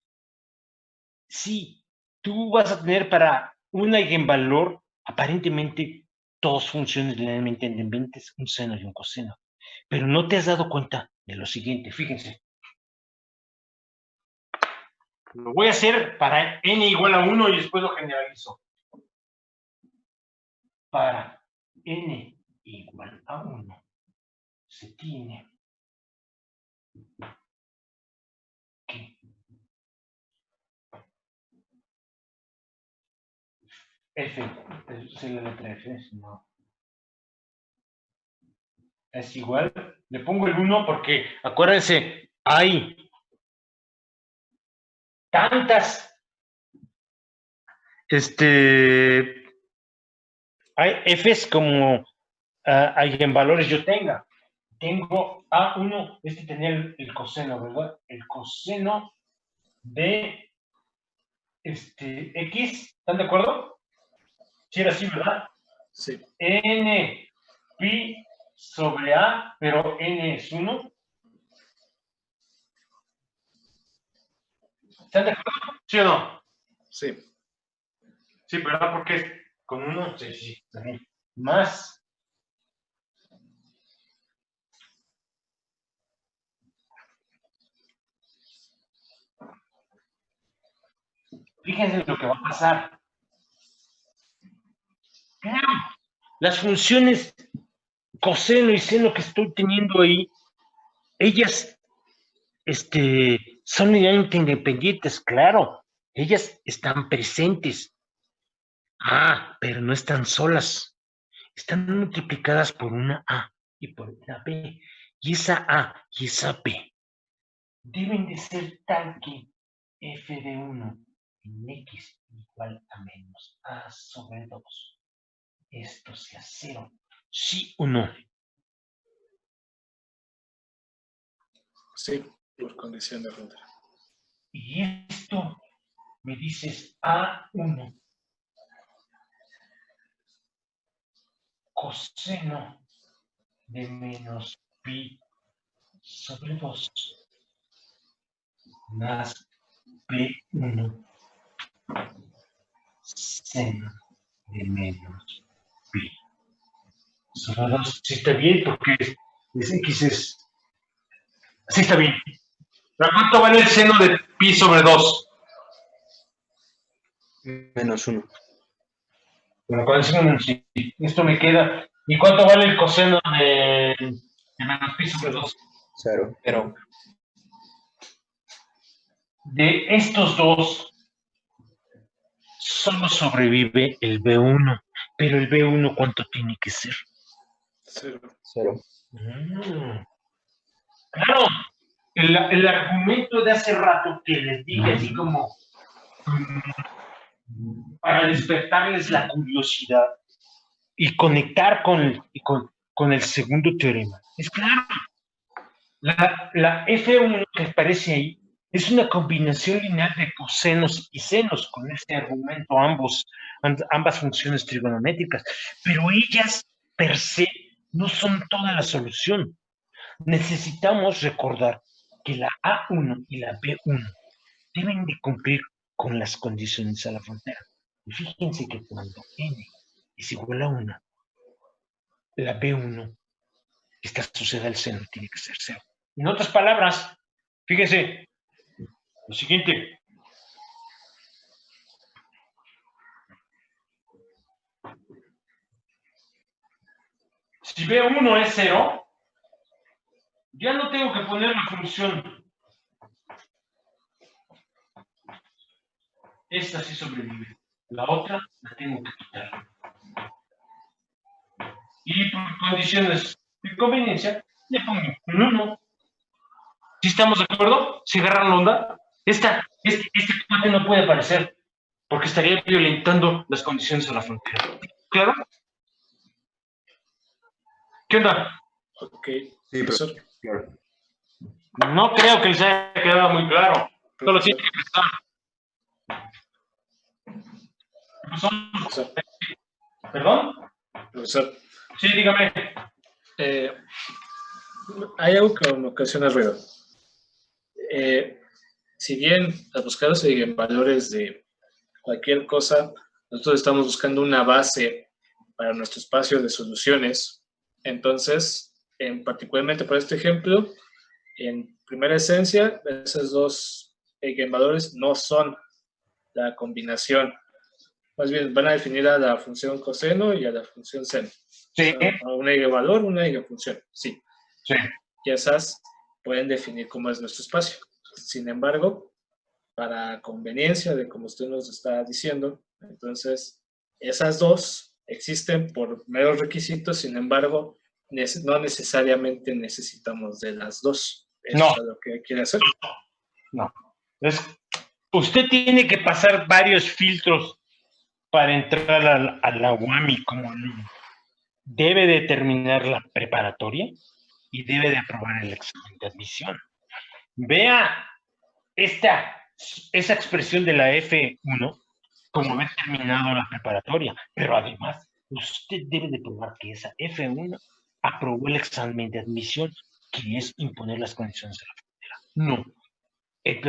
si tú vas a tener para un eigenvalor aparentemente dos funciones linealmente independientes, un seno y un coseno, pero no te has dado cuenta de lo siguiente, fíjense. Lo voy a hacer para n igual a 1 y después lo generalizo. Para n igual a 1 se tiene que f, es la letra f, no. Es igual, le pongo el 1 porque, acuérdense, hay tantas, hay f's como eigenvalores yo tenga. Tengo A1, tenía el coseno, ¿verdad? El coseno de X, ¿están de acuerdo? Sí, era así, ¿verdad? Sí. N pi sobre A, pero N es 1. ¿Están de acuerdo? ¿Sí o no? Sí. Sí, ¿verdad? Porque con 1, sí, también. Más fíjense lo que va a pasar. Claro, las funciones coseno y seno que estoy teniendo ahí, ellas son linealmente independientes, claro. Ellas están presentes. Pero no están solas. Están multiplicadas por una A y por una B. Y esa A y esa B deben de ser tal que f de 1 en x igual a menos A sobre 2. Esto sea 0. ¿Sí o no? Sí, por condición de frontera. Y esto me dices A1 coseno de menos pi sobre 2 más B1 seno de menos pi sobre 2. Sí está bien, porque X es... Sí está bien. ¿Pero cuánto vale el seno de pi sobre 2? Menos 1. Bueno, con el seno sí. Esto me queda. ¿Y cuánto vale el coseno de menos pi sobre 2? 0. Pero De estos dos, solo sobrevive el B1. Pero el B1, ¿cuánto tiene que ser? 0. 0. Claro, el argumento de hace rato que les dije, así como para despertarles la curiosidad y conectar con el segundo teorema. Es claro, la F1 que aparece ahí es una combinación lineal de cosenos y senos con este argumento, ambas funciones trigonométricas, pero ellas per se no son toda la solución. Necesitamos recordar que la A1 y la B1 deben de cumplir con las condiciones a la frontera. Y fíjense que cuando n es igual a 1, la B1 está asociada al seno, tiene que ser 0. En otras palabras, fíjense lo siguiente. Si B1 es 0, ya no tengo que poner la función. Esta sí sobrevive. La otra la tengo que quitar. Y por condiciones de conveniencia, le pongo un 1. ¿Sí estamos de acuerdo? ¿Se agarran la onda? Este cuate no puede aparecer, porque estaría violentando las condiciones a la frontera. ¿Claro? ¿Qué onda? Ok. Sí, profesor. Claro. No creo que les haya quedado muy claro. Solo Profesor. tiene que pensar. Profesor, ¿Perdón? profesor, Sí, dígame. hay algo que me ocasiona ruido. Si bien al buscar los eigenvalores de cualquier cosa, nosotros estamos buscando una base para nuestro espacio de soluciones. Entonces, particularmente para este ejemplo, en primera esencia, esos dos eigenvalores no son la combinación. Más bien van a definir a la función coseno y a la función seno. Sí. O sea, un eigenvalor, una eigenfunción. Sí. Sí. Y esas pueden definir cómo es nuestro espacio. Sin embargo, para conveniencia de como usted nos está diciendo, entonces esas dos existen por meros requisitos, sin embargo, no necesariamente necesitamos de las dos. ¿Eso No. es lo que quiere hacer? No. Usted tiene que pasar varios filtros para entrar a la UAMI como alumno. Debe de terminar la preparatoria y debe de aprobar el examen de admisión. Vea esa expresión de la F1 como haber terminado la preparatoria, pero además usted debe de probar que esa F1 aprobó el examen de admisión, que es imponer las condiciones de la frontera. No. El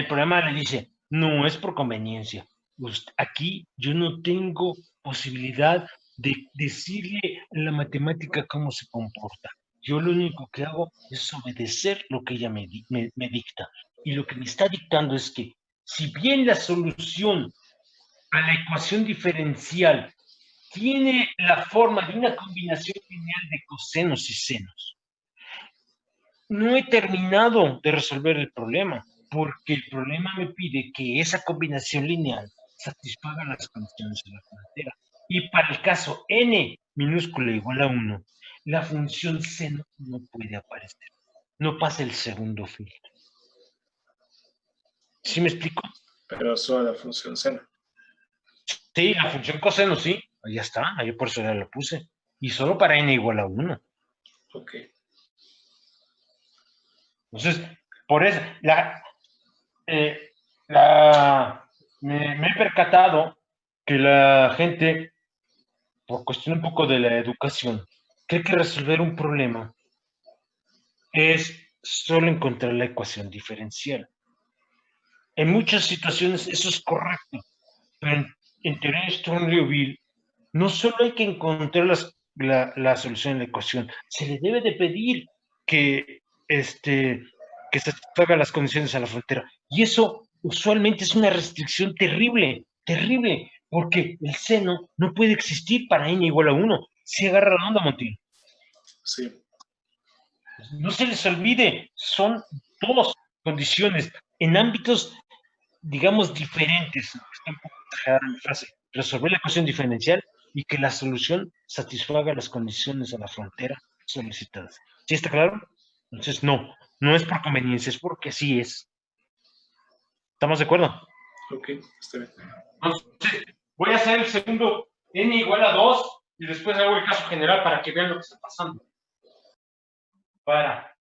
programa le dice, no es por conveniencia. Aquí yo no tengo posibilidad de decirle a la matemática cómo se comporta. Yo lo único que hago es obedecer lo que ella me dicta. Y lo que me está dictando es que, si bien la solución a la ecuación diferencial tiene la forma de una combinación lineal de cosenos y senos, no he terminado de resolver el problema, porque el problema me pide que esa combinación lineal satisfaga las condiciones de la frontera. Y para el caso n minúscula igual a 1, la función seno no puede aparecer. No pasa el segundo filtro. ¿Sí me explico? Pero solo la función seno. Sí, la función coseno, sí. Ahí está, ahí por eso ya lo puse. Y solo para n igual a 1. Ok. Entonces, por eso, me he percatado que la gente, por cuestión un poco de la educación, cree que resolver un problema es solo encontrar la ecuación diferencial. En muchas situaciones eso es correcto, pero en teoría de Sturm-Liouville no solo hay que encontrar la solución de la ecuación, se le debe de pedir que satisfaga las condiciones a la frontera. Y eso usualmente es una restricción terrible, terrible, porque el seno no puede existir para n igual a 1. Se agarra la onda, Montiel. Sí. No se les olvide, son dos condiciones en ámbitos, digamos, diferentes. Está un poco exagerada mi frase. Resolver la ecuación diferencial y que la solución satisfaga las condiciones a la frontera solicitadas. ¿Sí está claro? Entonces, no es por conveniencia, es porque así es. ¿Estamos de acuerdo? Ok, está bien. Entonces, voy a hacer el segundo n igual a 2 y después hago el caso general para que vean lo que está pasando. Para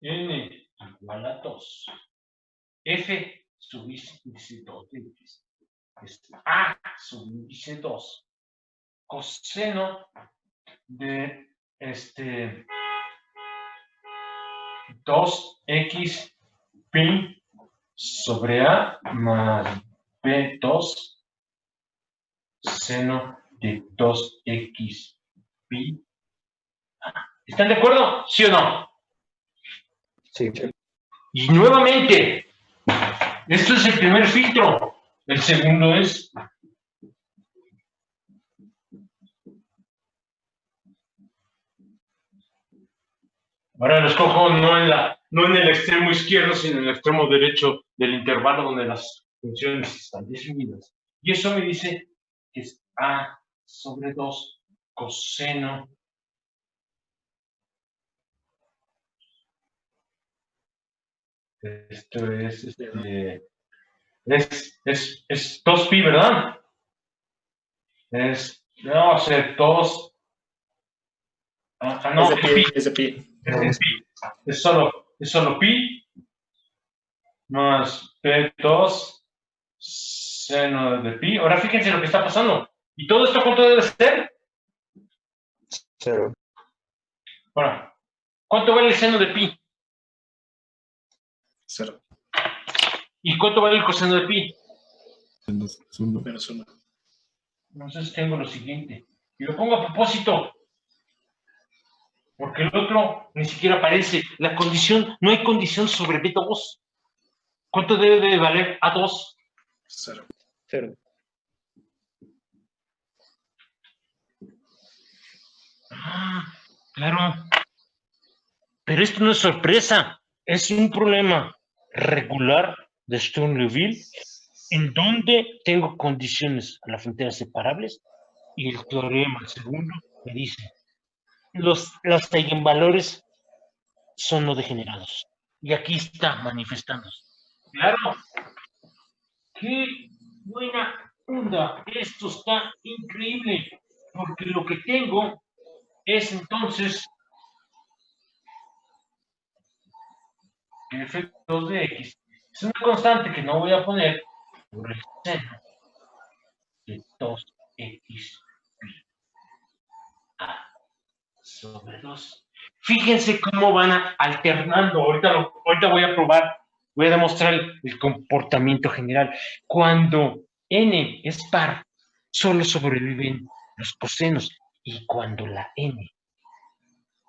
n igual a 2, f sub índice 2 de x es a sub índice 2 coseno de 2x pi sobre a más b2 seno de 2x pi. ¿Están de acuerdo? ¿Sí o no? Sí. Y nuevamente, esto es el primer filtro. El segundo es ahora lo escojo no en el extremo izquierdo, sino en el extremo derecho del intervalo donde las funciones están definidas. Y eso me dice que es a sobre 2 coseno esto es 2 pi, ¿verdad? No, va a ser 2 no, Es de pi. es solo pi más p2 seno de pi. Ahora fíjense lo que está pasando. ¿Y todo esto cuánto debe ser? 0. Ahora, ¿cuánto vale el seno de pi? 0. ¿Y cuánto vale el coseno de pi? Menos 1. Menos 1. Entonces tengo lo siguiente. Y lo pongo a propósito. Porque el otro ni siquiera aparece. La condición, no hay condición sobre B2. ¿Cuánto debe de valer A2? 0. 0. Ah, claro. Pero esto no es sorpresa. Es un problema regular de Sturm-Liouville en donde tengo condiciones a las fronteras separables y el teorema segundo me dice los eigenvalores son no degenerados. Y aquí está manifestándose. Claro. ¡Qué buena onda! Esto está increíble. Porque lo que tengo es entonces el efecto de X. Es una constante que no voy a poner por el seno de 2x a sobre 2. Fíjense cómo van alternando. Ahorita voy a probar, voy a demostrar el comportamiento general. Cuando n es par, solo sobreviven los cosenos. Y cuando la n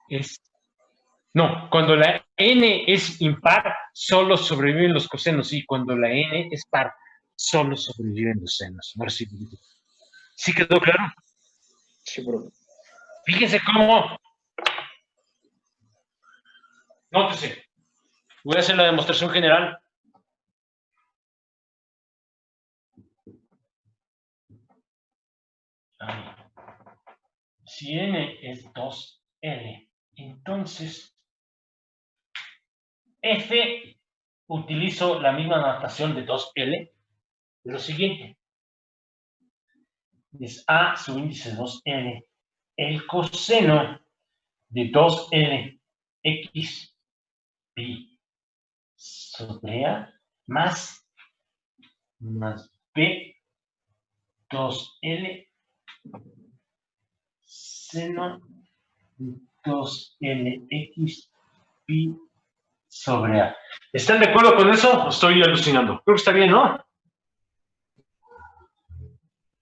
es... No, cuando la n es impar, solo sobreviven los cosenos. Y cuando la n es par, solo sobreviven los senos. Ahora sí, ¿sí quedó claro? Sí, profe. Fíjense cómo... Nótese. Voy a hacer la demostración general. Si n es 2L, entonces F, utilizo la misma notación de 2L, lo siguiente. Es A subíndice 2L. El coseno de 2L X pi sobre A más B 2L seno 2LX pi sobre A. ¿Están de acuerdo con eso o estoy alucinando? Creo que está bien, ¿no?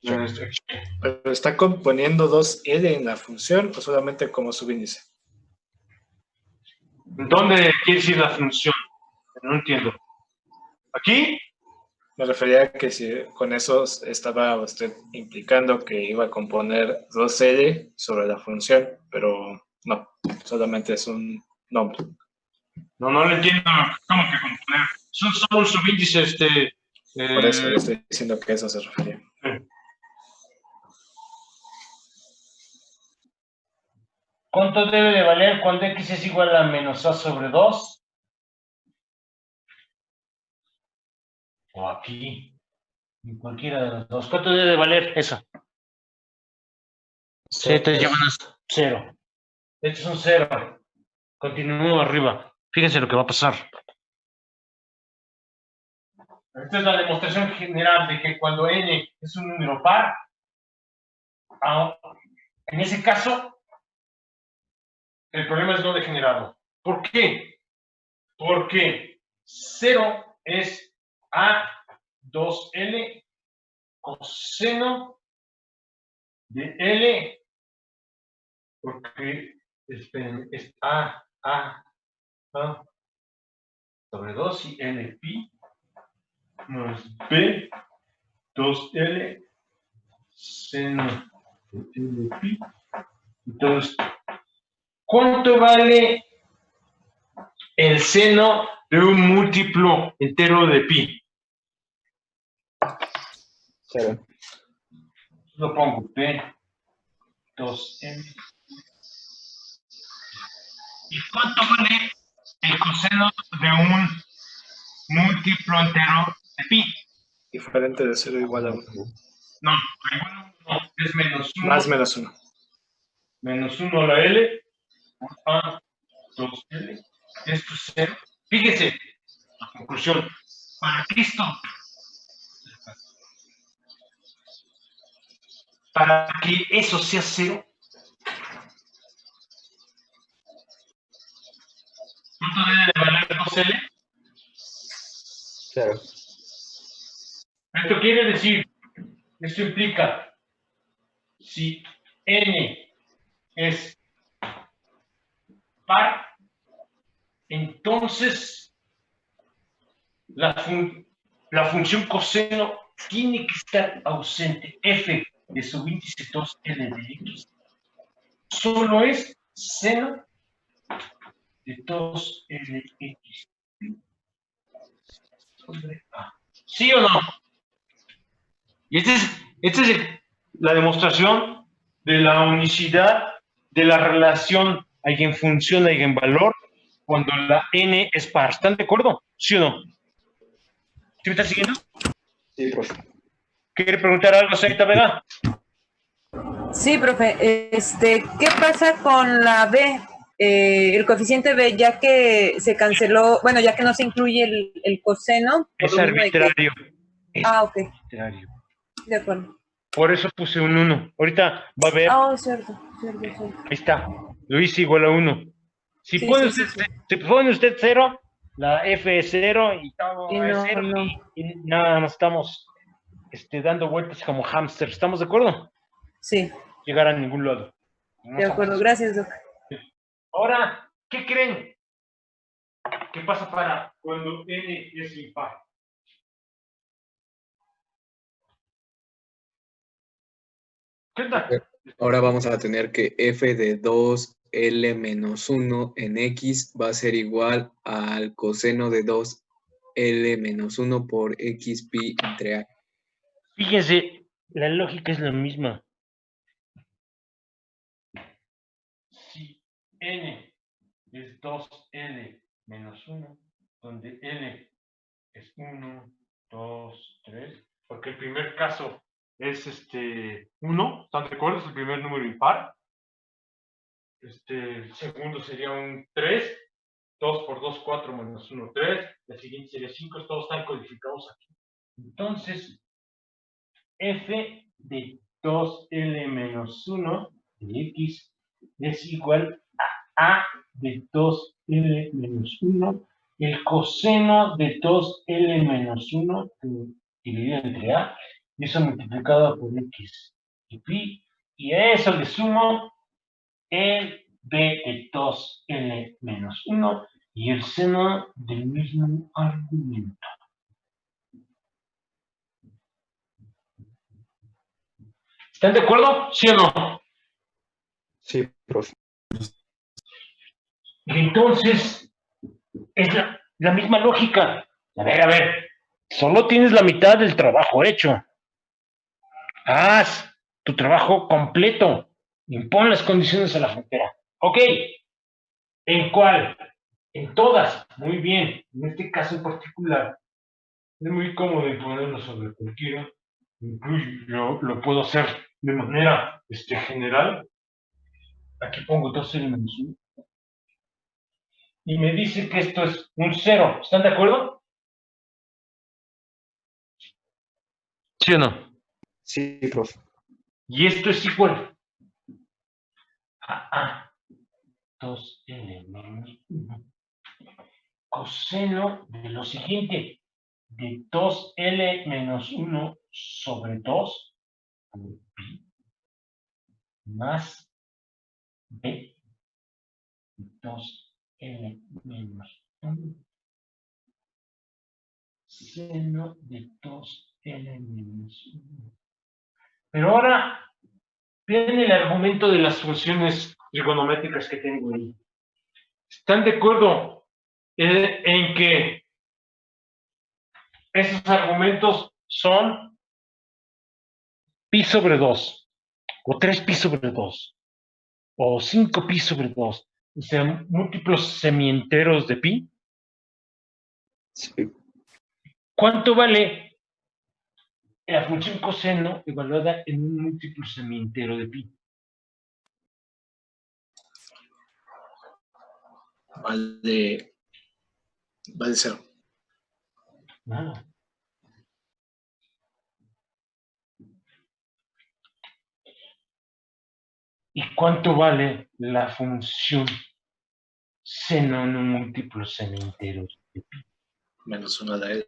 ¿Pero está componiendo 2L en la función o solamente como subíndice? ¿Dónde quiere decir la función? No entiendo. ¿Aquí? Me refería a que si con eso estaba usted implicando que iba a componer 2L sobre la función, pero no, solamente es un nombre. No lo entiendo. ¿Cómo que componer? Son solo un subíndice, Por eso le estoy diciendo que a eso se refería. ¿Cuánto debe de valer cuando x es igual a menos a sobre 2? O aquí. En cualquiera de los dos. ¿Cuánto debe de valer eso? 7 llevan a 0. Esto es un 0. Continúo arriba. Fíjense lo que va a pasar. Esta es la demostración general de que cuando n es un número par, en ese caso, el problema es no degenerado. ¿Por qué? Porque 0 es a 2L coseno de L, porque es a sobre 2 y L pi más B 2L seno de L pi. Entonces, ¿cuánto vale el seno de un múltiplo entero de pi? 0. Lo pongo P 2L. ¿Y cuánto vale el coseno de un múltiplo entero de pi? Diferente de 0 igual a 1. No, igual no, es menos 1. Más menos 1. Menos 1 a la L por A 2L. Esto es 0. Fíjese, la conclusión. Para que esto para que eso sea 0, ¿cuánto debe de valer 2L? Claro. Esto quiere decir, esto implica, si n es par, entonces la función coseno tiene que estar ausente. F de subíndice 2L de X solo es seno de 2LX sobre A. ¿Sí o no? Y esta es la demostración de la unicidad de la relación eigenfunción-eigenvalor cuando la n es par. ¿Están de acuerdo? ¿Sí o no? ¿Sí me están siguiendo? Sí, profe. ¿Quiere preguntar algo, señorita Vega? Sí, profe. ¿Qué pasa con la B? El coeficiente B, ya que se canceló, bueno, ya que no se incluye el coseno. Por Es lo mismo de que- arbitrario. Es ok, arbitrario. de acuerdo. Por eso puse un 1. Ahorita va a ver. Oh, cierto, cierto. Ahí está. Lo hice igual a 1. Si Sí, pone sí, usted, sí, sí. si pone usted 0, la F es 0 y todo Y es no, 0 no. y nada, nos estamos dando vueltas como hámster. ¿Estamos de acuerdo? Sí, Llegar a ningún lado. No de somos acuerdo. así. Gracias, Doc. Ahora, ¿qué creen? ¿Qué pasa para cuando n es impar? ¿Qué onda? Ahora vamos a tener que f de 2L menos 1 en X va a ser igual al coseno de 2L menos 1 por X pi entre A. Fíjense, la lógica es la misma. Si n es 2L menos 1, donde L es 1, 2, 3, porque el primer caso es 1, ¿están de acuerdo? Es el primer número impar. El segundo sería un 3, 2 por 2, 4 menos 1, 3. El siguiente sería 5, todos están codificados aquí. Entonces, f de 2L menos 1 de X es igual a de 2L menos 1, el coseno de 2L menos 1 dividido entre A, y eso multiplicado por X y pi, y a eso le sumo el B de 2L menos 1 y el seno del mismo argumento. ¿Están de acuerdo? ¿Sí o no? Sí, profe. Y entonces, es la misma lógica. A ver, solo tienes la mitad del trabajo hecho. Haz tu trabajo completo. Impon las condiciones a la frontera. Ok. ¿En cuál? En todas. Muy bien. En este caso en particular, es muy cómodo imponerlo sobre cualquiera. Incluso yo lo puedo hacer de manera general. Aquí pongo 2 elementos. Y me dice que esto es un 0. ¿Están de acuerdo? ¿Sí o no? Sí, profe. Y esto es igual a 2L menos 1 coseno de lo siguiente, de 2L menos 1 sobre 2 pi más B de 2L menos 1 seno de 2L menos 1. Pero ahora vean el argumento de las funciones trigonométricas que tengo ahí. ¿Están de acuerdo en que esos argumentos son pi sobre 2, o 3 pi sobre 2, o 5 pi sobre 2? O sea, múltiplos semienteros de pi. Sí. ¿Cuánto vale la función coseno evaluada en un múltiplo semientero de pi? Vale 0. Nada. ¿Y cuánto vale la función seno en un múltiplo semi-entero? Menos 1 a la L.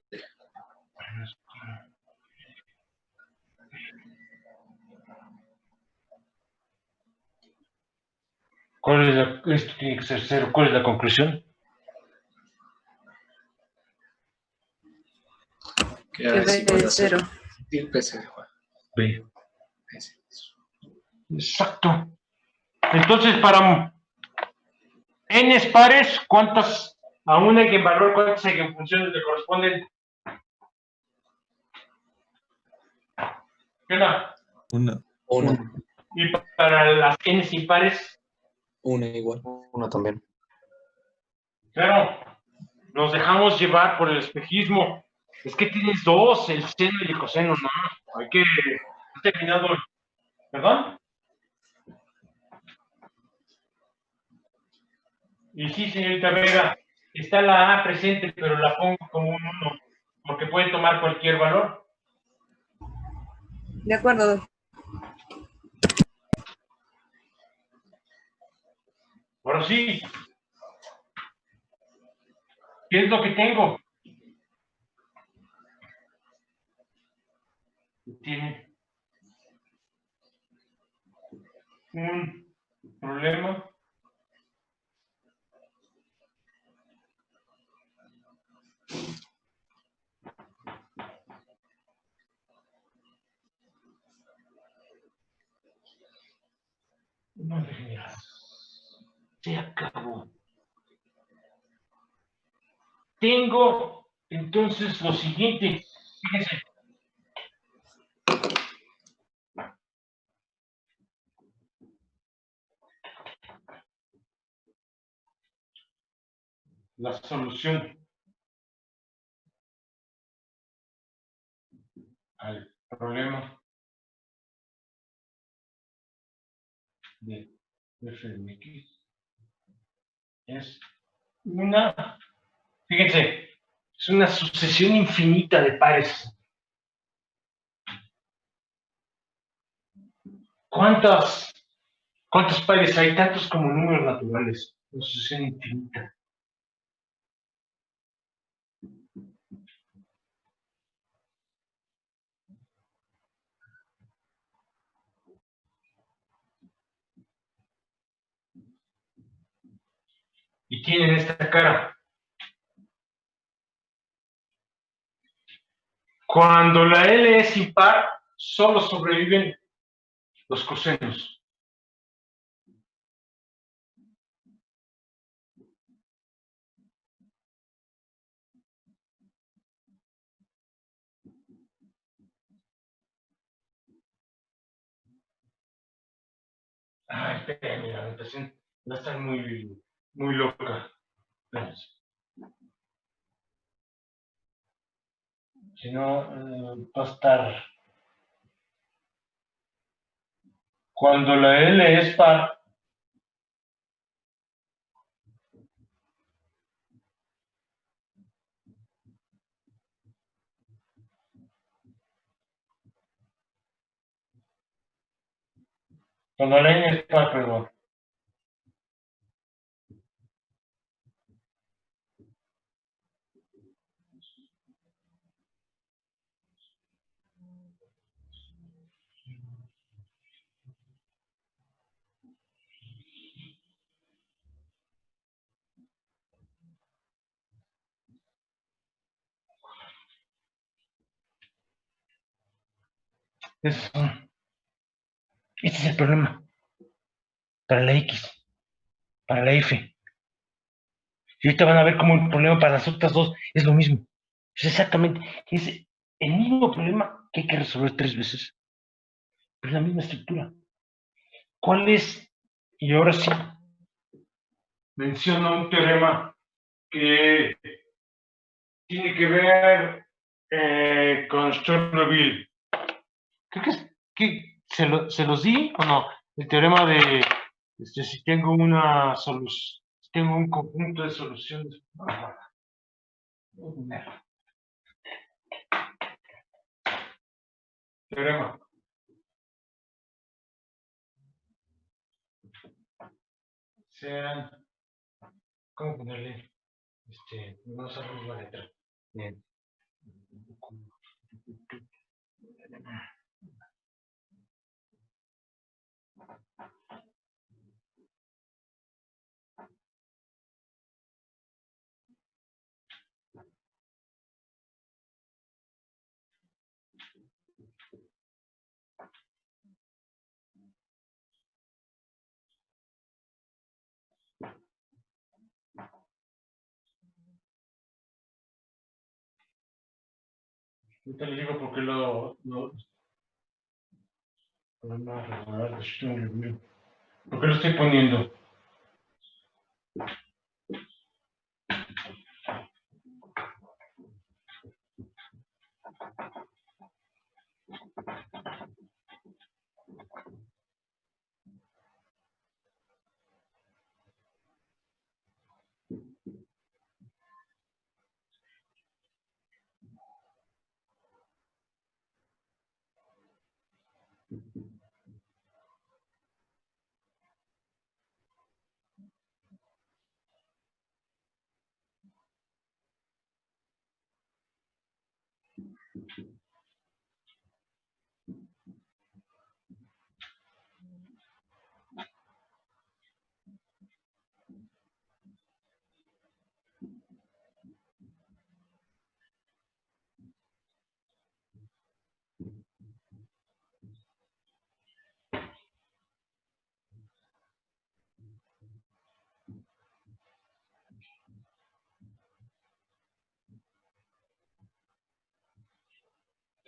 ¿Cuál es esto tiene que ser 0. ¿Cuál es la conclusión? Que Que A es B igual a es 0. 0. Y el PC de Juan. B. Exacto. Entonces, para n pares, ¿cuántas aún hay que evaluar cuántas eigenfunciones le corresponden? ¿Qué onda? Una. Una. Y para las n impares, Una igual. Uno también. claro, nos dejamos llevar por el espejismo. Es que tienes dos, el seno y el coseno, no. Hay que terminado. ¿Perdón? Y sí, señorita Vega, está la A presente, pero la pongo como un 1, porque puede tomar cualquier valor. De acuerdo. Ahora sí. ¿Qué es lo que tengo? Tiene un problema no degenerado. Se acabó. Tengo entonces lo siguiente. Fíjense. La solución al problema de f de x es una, fíjense, es una sucesión infinita de pares. ¿Cuántos pares hay? Tantos como números naturales. Una sucesión infinita. Y tienen esta cara. Cuando la L es impar, solo sobreviven los cosenos. Ay, espérenme, la anotación va a estar muy loca. Espérense. Si no, va a estar. Cuando la L es par, cuando la N es par, perdón. Este es el problema. Para la X, para la F. Y ahorita van a ver cómo el problema para las otras dos es lo mismo. Es exactamente, es el mismo problema que hay que resolver 3 veces. Es la misma estructura. ¿Cuál es? Y ahora sí, menciono un teorema que tiene que ver con Sturmoville. Creo que se los di o no. El teorema de si tengo una solución, tengo un conjunto de soluciones. Teorema. sean, ¿cómo ponerle? No sabemos la letra. Bien. Yo te lo digo porque ¿por qué lo estoy poniendo?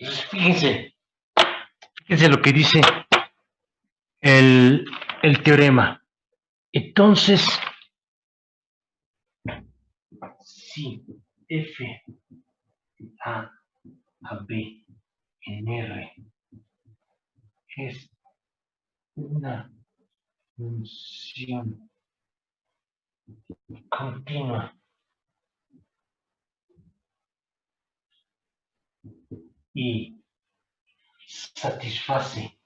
Entonces, fíjense lo que dice el teorema. Entonces, si F A B en R es una función continua y satisface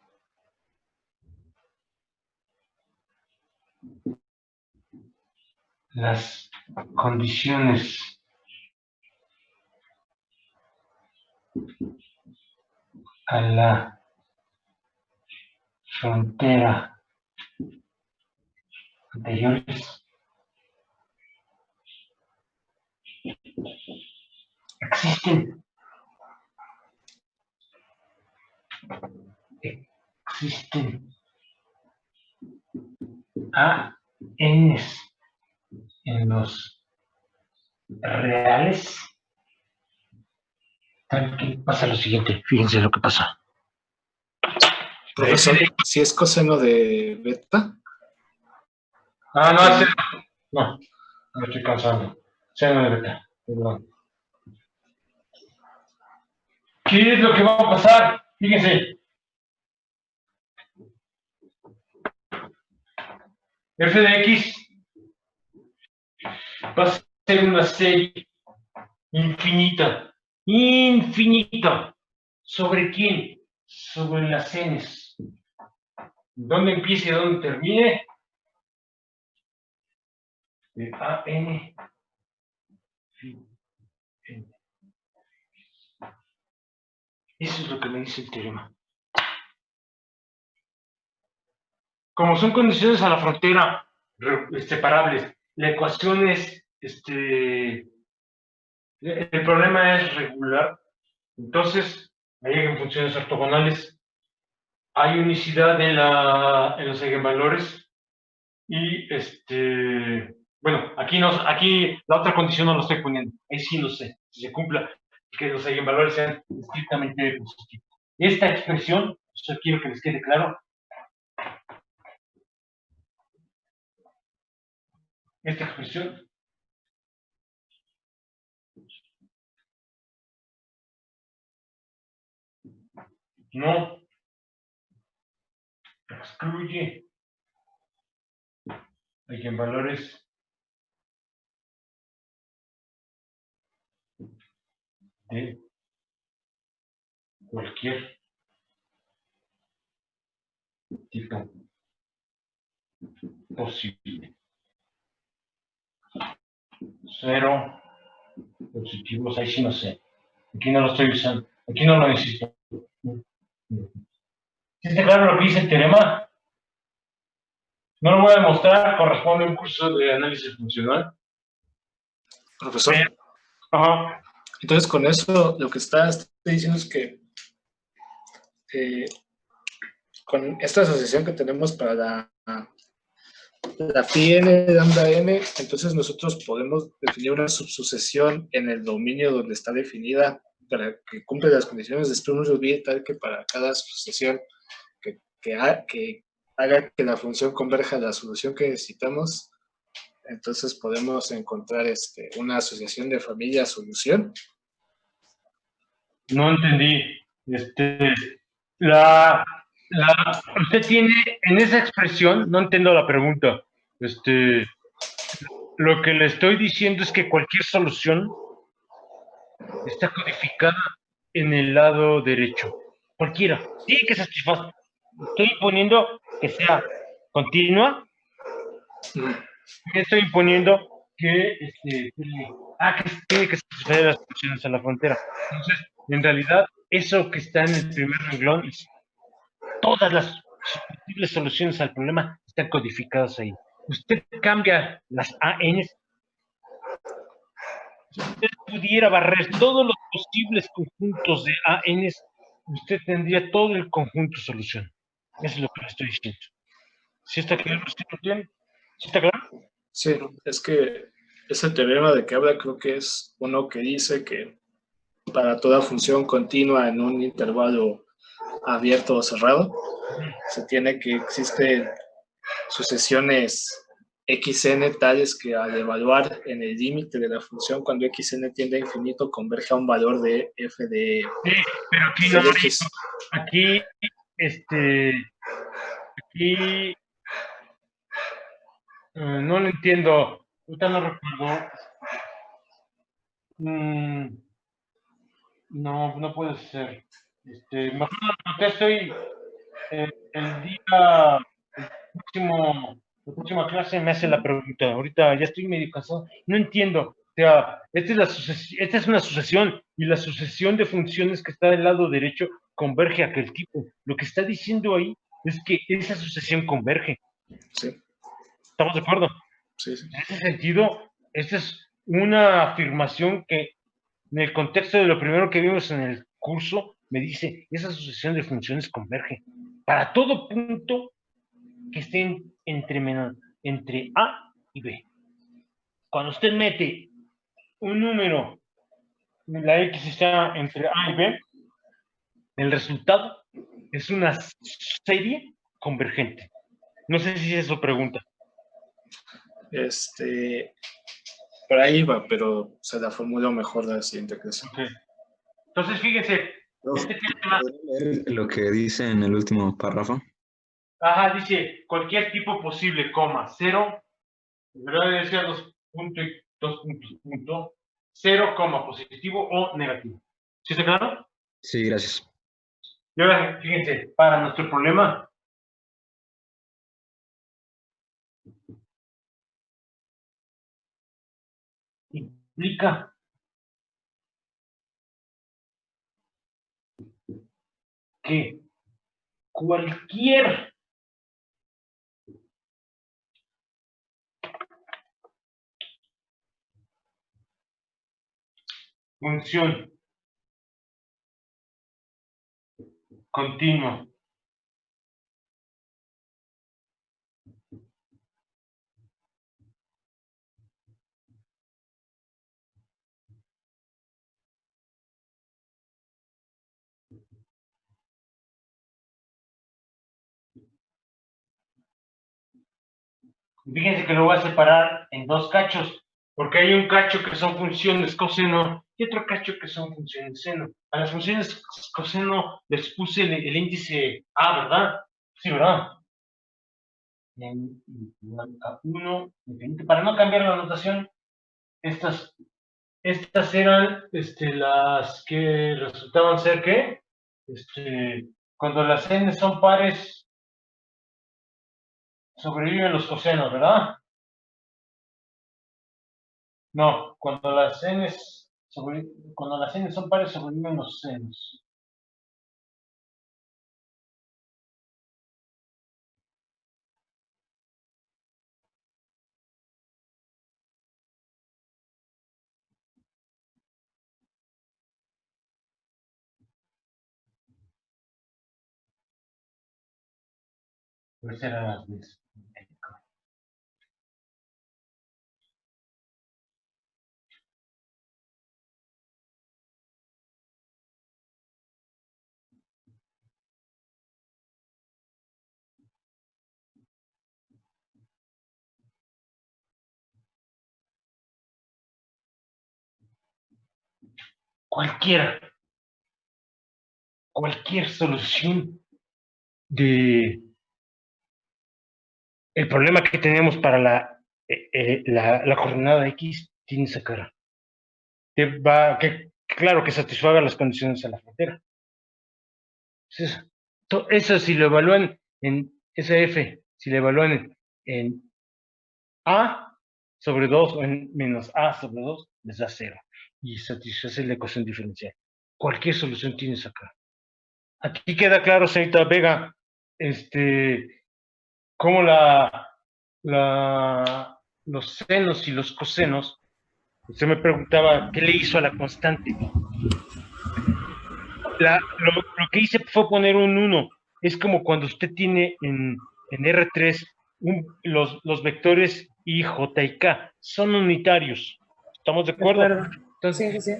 las condiciones a la frontera anteriores, existen a n's en los reales. ¿Qué pasa? Lo siguiente, fíjense lo que pasa. Profesor, si es coseno de beta. No, me estoy cansando. Seno de beta, perdón. ¿Qué es lo que va a pasar? Fíjense. F de X va a ser una serie infinita. ¿Sobre quién? Sobre las n's. ¿Dónde empiece y dónde termine? De A, N. Eso es lo que me dice el teorema. Como son condiciones a la frontera separables, la ecuación es, el problema es regular. Entonces, me llegan funciones ortogonales, hay unicidad en los eigenvalores y, bueno, aquí la otra condición no lo estoy poniendo, ahí sí lo sé, si se cumpla que los eigenvalores sean estrictamente positivos. Esta expresión, yo quiero que les quede claro, esta expresión no excluye eigenvalores de cualquier tipo posible. 0, positivos, ahí sí no sé. Aquí no lo estoy usando, aquí no lo necesito. ¿Sí está claro lo que dice el teorema? No lo voy a demostrar, corresponde a un curso de análisis funcional. Profesor. Ajá. Entonces, con eso, lo que está diciendo es que con esta asociación que tenemos para la phi n lambda n, entonces nosotros podemos definir una subsucesión en el dominio donde está definida para que cumple las condiciones de Sturm-Liouville, tal que para cada sucesión que haga que la función converja a la solución que necesitamos, entonces podemos encontrar una asociación de familia-solución. No entendí. Usted tiene en esa expresión, no entiendo la pregunta. Lo que le estoy diciendo es que cualquier solución está codificada en el lado derecho. Cualquiera. Tiene que satisfacer. Estoy imponiendo que sea continua. Estoy imponiendo que tiene que satisfacer las funciones a la frontera. Entonces, en realidad, eso que está en el primer renglón, todas las posibles soluciones al problema están codificadas ahí. Usted cambia las ANs. Si usted pudiera barrer todos los posibles conjuntos de ANs, usted tendría todo el conjunto solución. Eso es lo que le estoy diciendo. ¿Sí está claro? ¿Sí lo entiende? ¿Sí está claro? Sí, es que ese teorema de que habla creo que es uno que dice que para toda función continua en un intervalo abierto o cerrado, se tiene que existen sucesiones xn tales que al evaluar en el límite de la función cuando xn tiende a infinito converge a un valor de f de sí, pero aquí no x. Aquí no lo entiendo. Ahorita no recuerdo. No puede ser. Mejor lo contesto y la próxima clase me hace la pregunta. Ahorita ya estoy medio cansado. No entiendo. O sea, esta es una sucesión y la sucesión de funciones que está del lado derecho converge a aquel tipo. Lo que está diciendo ahí es que esa sucesión converge. Sí. ¿Estamos de acuerdo? Sí, sí. En ese sentido, esta es una afirmación que en el contexto de lo primero que vimos en el curso, me dice, esa sucesión de funciones converge para todo punto que esté entre A y B. Cuando usted mete un número, la X está entre A y B, el resultado es una serie convergente. No sé si es su pregunta. Por ahí va, pero se la formuló mejor la siguiente clase. Okay. Entonces, fíjense. Lo que dice en el último párrafo. Ajá, dice cualquier tipo posible, coma, 0, debería decir 2 puntos, 0, positivo o negativo. ¿Sí está claro? Sí, gracias. Y ahora, fíjense, para nuestro problema, implica que cualquier función continua fíjense que lo voy a separar en dos cachos, porque hay un cacho que son funciones coseno y otro cacho que son funciones seno. A las funciones coseno les puse el índice A, ¿verdad? Sí, ¿verdad? A 1, para no cambiar la notación, estas eran las que resultaban ser ¿qué? Cuando las n son pares, sobreviven los cosenos, ¿verdad? No, cuando las cuando las n son pares sobreviven los senos. Pues eran las veces. Cualquier solución de el problema que tenemos para la coordenada X tiene esa cara. Claro, que satisfaga las condiciones a la frontera. Entonces, eso si lo evalúan en esa F, si lo evalúan en A sobre 2 o en menos A sobre 2, les da 0. Y satisface la ecuación diferencial. Cualquier solución tiene esa cara. Aquí queda claro, señorita Vega, cómo los senos y los cosenos. Usted me preguntaba qué le hizo a la constante. Lo que hice fue poner un 1. Es como cuando usted tiene en R3 los vectores I, J y K. Son unitarios. ¿Estamos de acuerdo? Entonces, Sí.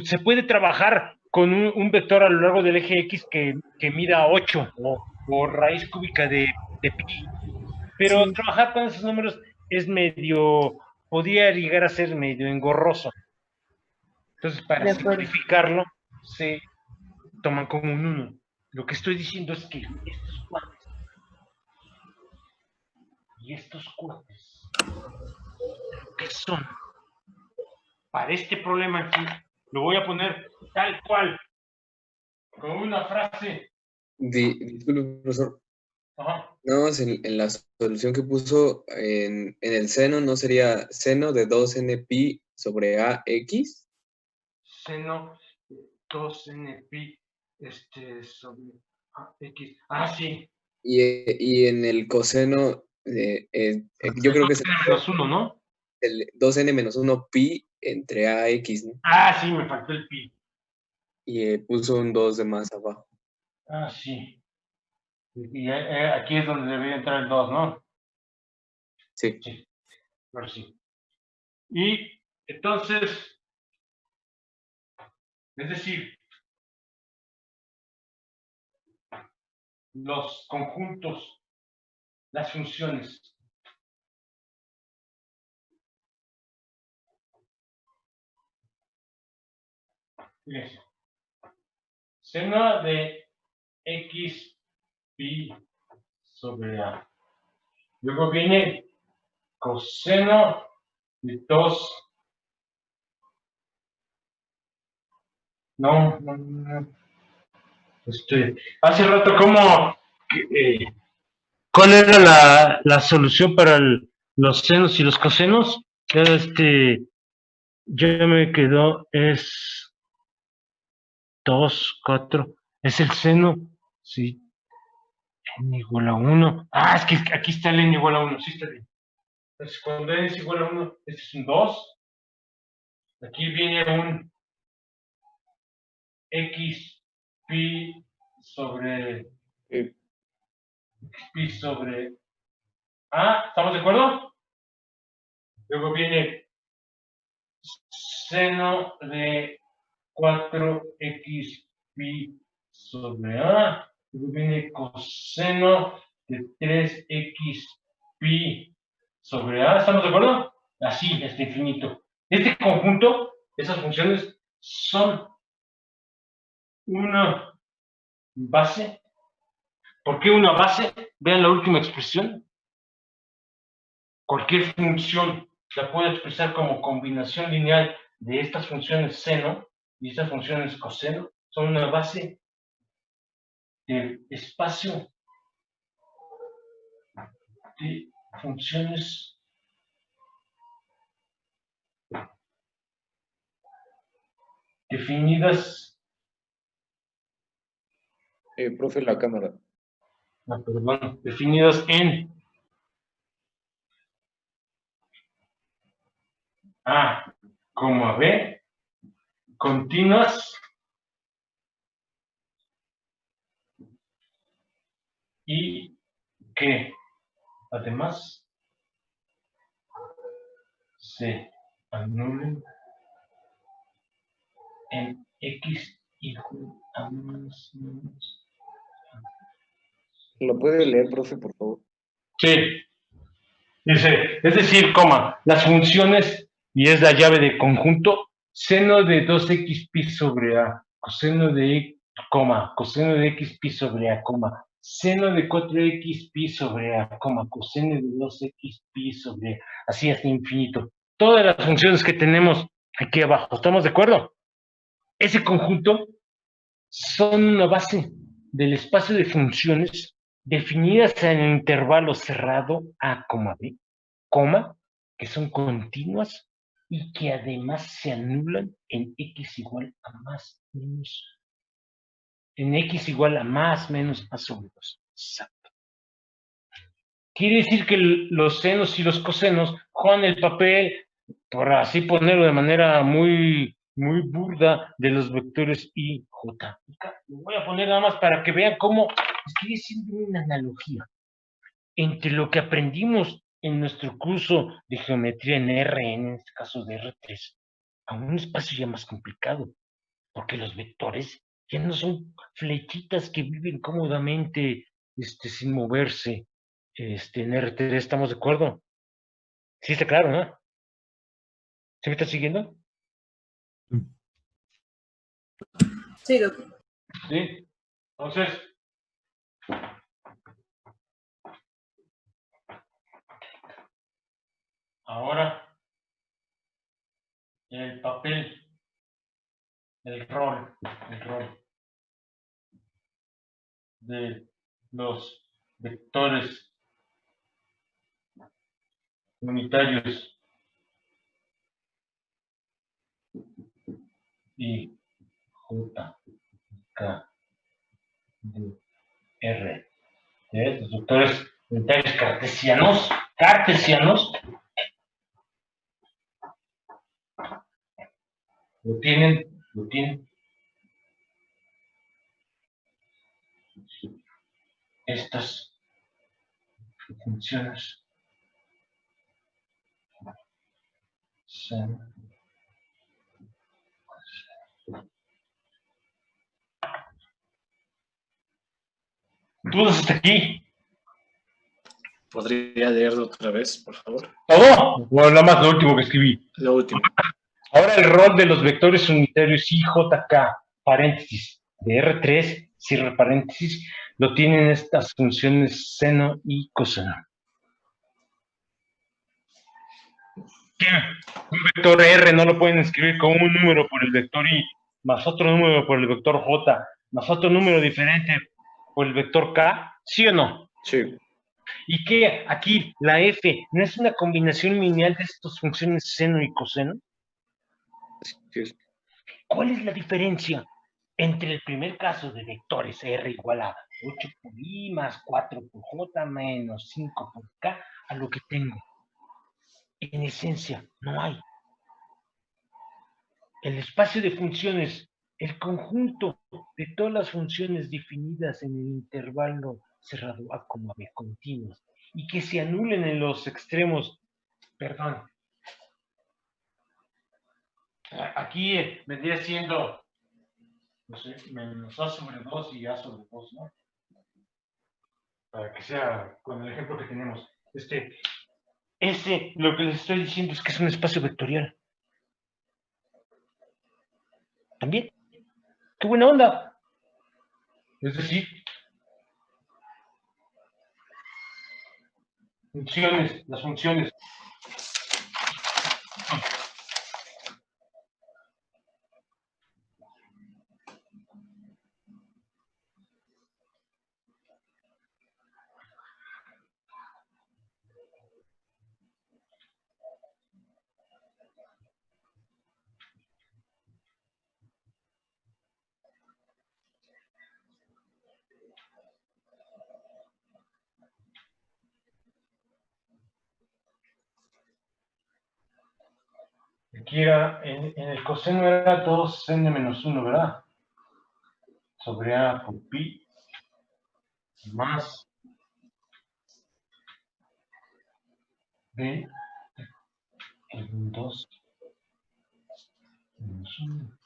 se puede trabajar con un vector a lo largo del eje X que mida 8 o raíz cúbica de pi. Pero Sí. trabajar con esos números es podría llegar a ser medio engorroso. Entonces, para simplificarlo, se toman como un 1. Lo que estoy diciendo es que estos cuates y estos cuates, ¿qué son? Para este problema aquí, lo voy a poner tal cual, con una frase. Disculpe, profesor. Ajá. No, en la solución que puso en el seno, ¿no sería seno de 2npi sobre ax? Seno 2npi sobre ax. Ah, sí. Y en el coseno, yo creo que es menos 1, ¿no? el 2n menos 1 pi entre ax, ¿no? Ah, sí, me faltó el pi. Y puso un 2 de más abajo. Ah, sí. Y aquí es donde debería entrar el 2, ¿no? Sí. Sí, pero sí. Y entonces, es decir, los conjuntos, las funciones. Fíjense. Seno de x pi sobre a. Luego viene coseno de 2. No. Hace rato, ¿cuál era la solución para los senos y los cosenos? Ya me quedó, es 2, 4, es el seno, sí, n igual a 1. Ah, es que aquí está el n igual a 1, sí está bien. Entonces, cuando n es igual a 1, este es un 2. Aquí viene un x pi sobre a, ¿estamos de acuerdo? Luego viene seno de 4x pi sobre a. Luego viene coseno de 3x pi sobre a. ¿Estamos de acuerdo? Así, hasta infinito. Este conjunto, esas funciones, son una base. ¿Por qué una base? Vean la última expresión. Cualquier función la puedo expresar como combinación lineal de estas funciones seno y estas funciones coseno. Son una base del espacio de funciones definidas, Profe, la cámara. perdón, definidas en A, B, continuas y que además se anulen en X igual a más menos. ¿Lo puede leer, profe, por favor? Sí, dice, es decir, las funciones, y es la llave de conjunto, seno de 2x pi sobre a, coseno de x pi sobre a, seno de 4x pi sobre a, coseno de 2x pi sobre a, así hasta infinito. Todas las funciones que tenemos aquí abajo, ¿estamos de acuerdo? Ese conjunto son una base del espacio de funciones definidas en el intervalo cerrado A, B, que son continuas y que además se anulan en x igual a más menos, en x igual a más menos a sobre 2. Exacto. Quiere decir que los senos y los cosenos juegan el papel, por así ponerlo de manera muy burda, de los vectores I, J. Lo voy a poner nada más para que vean cómo estoy haciendo una analogía entre lo que aprendimos en nuestro curso de geometría en R, en este caso de R3, a un espacio ya más complicado, porque los vectores ya no son flechitas que viven cómodamente sin moverse en R3, ¿estamos de acuerdo? Sí, está claro, ¿no? ¿Se me está siguiendo? Sí, doctor. Sí. Entonces, ahora el papel, el rol de los vectores unitarios y J, K, D, R. Los vectores unitarios cartesianos, lo tienen estas funciones. ¿Dudas hasta aquí? ¿Podría leerlo otra vez, por favor? ¿Todo? Bueno, nada más lo último que escribí. Lo último. Ahora el rol de los vectores unitarios IJK, paréntesis, de R3, cierre paréntesis, lo tienen estas funciones seno y coseno. Un vector R no lo pueden escribir con un número por el vector I, más otro número por el vector J, más otro número diferente por el vector K, ¿sí o no? Sí. Y que aquí la F no es una combinación lineal de estas funciones seno y coseno. Sí. ¿Cuál es la diferencia entre el primer caso de vectores R igual a 8 por I más 4 por J menos 5 por K a lo que tengo? En esencia, no hay. El espacio de funciones, el conjunto de todas las funciones definidas en el intervalo cerrado A, B, continuas, y que se anulen en los extremos, perdón. Aquí vendría siendo, no sé, menos A sobre 2 y A sobre 2, ¿no? Para que sea con el ejemplo que tenemos. Lo que les estoy diciendo es que es un espacio vectorial. ¿También? ¡Qué buena onda! Es decir, las funciones. aquí era, en el coseno era 2n menos 1, ¿verdad? Sobre A por pi más b en 2 menos 1.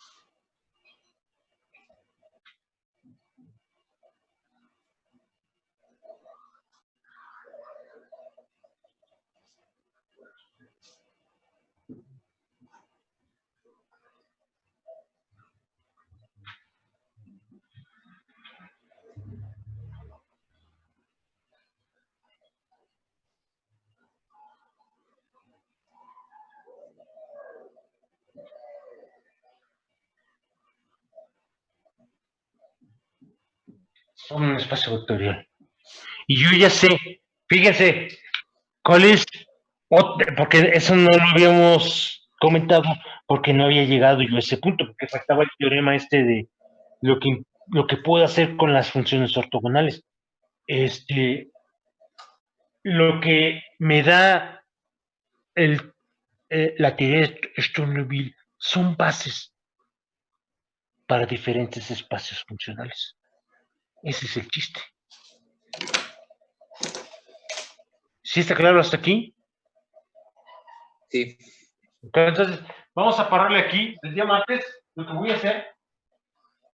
Son un espacio vectorial. Y yo ya sé, fíjense, ¿cuál es? Porque eso no lo habíamos comentado, porque no había llegado yo a ese punto, porque faltaba el teorema este de lo que puedo hacer con las funciones ortogonales. Lo que me da la teoría de Sturm-Liouville son bases para diferentes espacios funcionales. Ese es el chiste. ¿Sí está claro hasta aquí? Sí. Entonces, vamos a pararle aquí. El día martes, lo que voy a hacer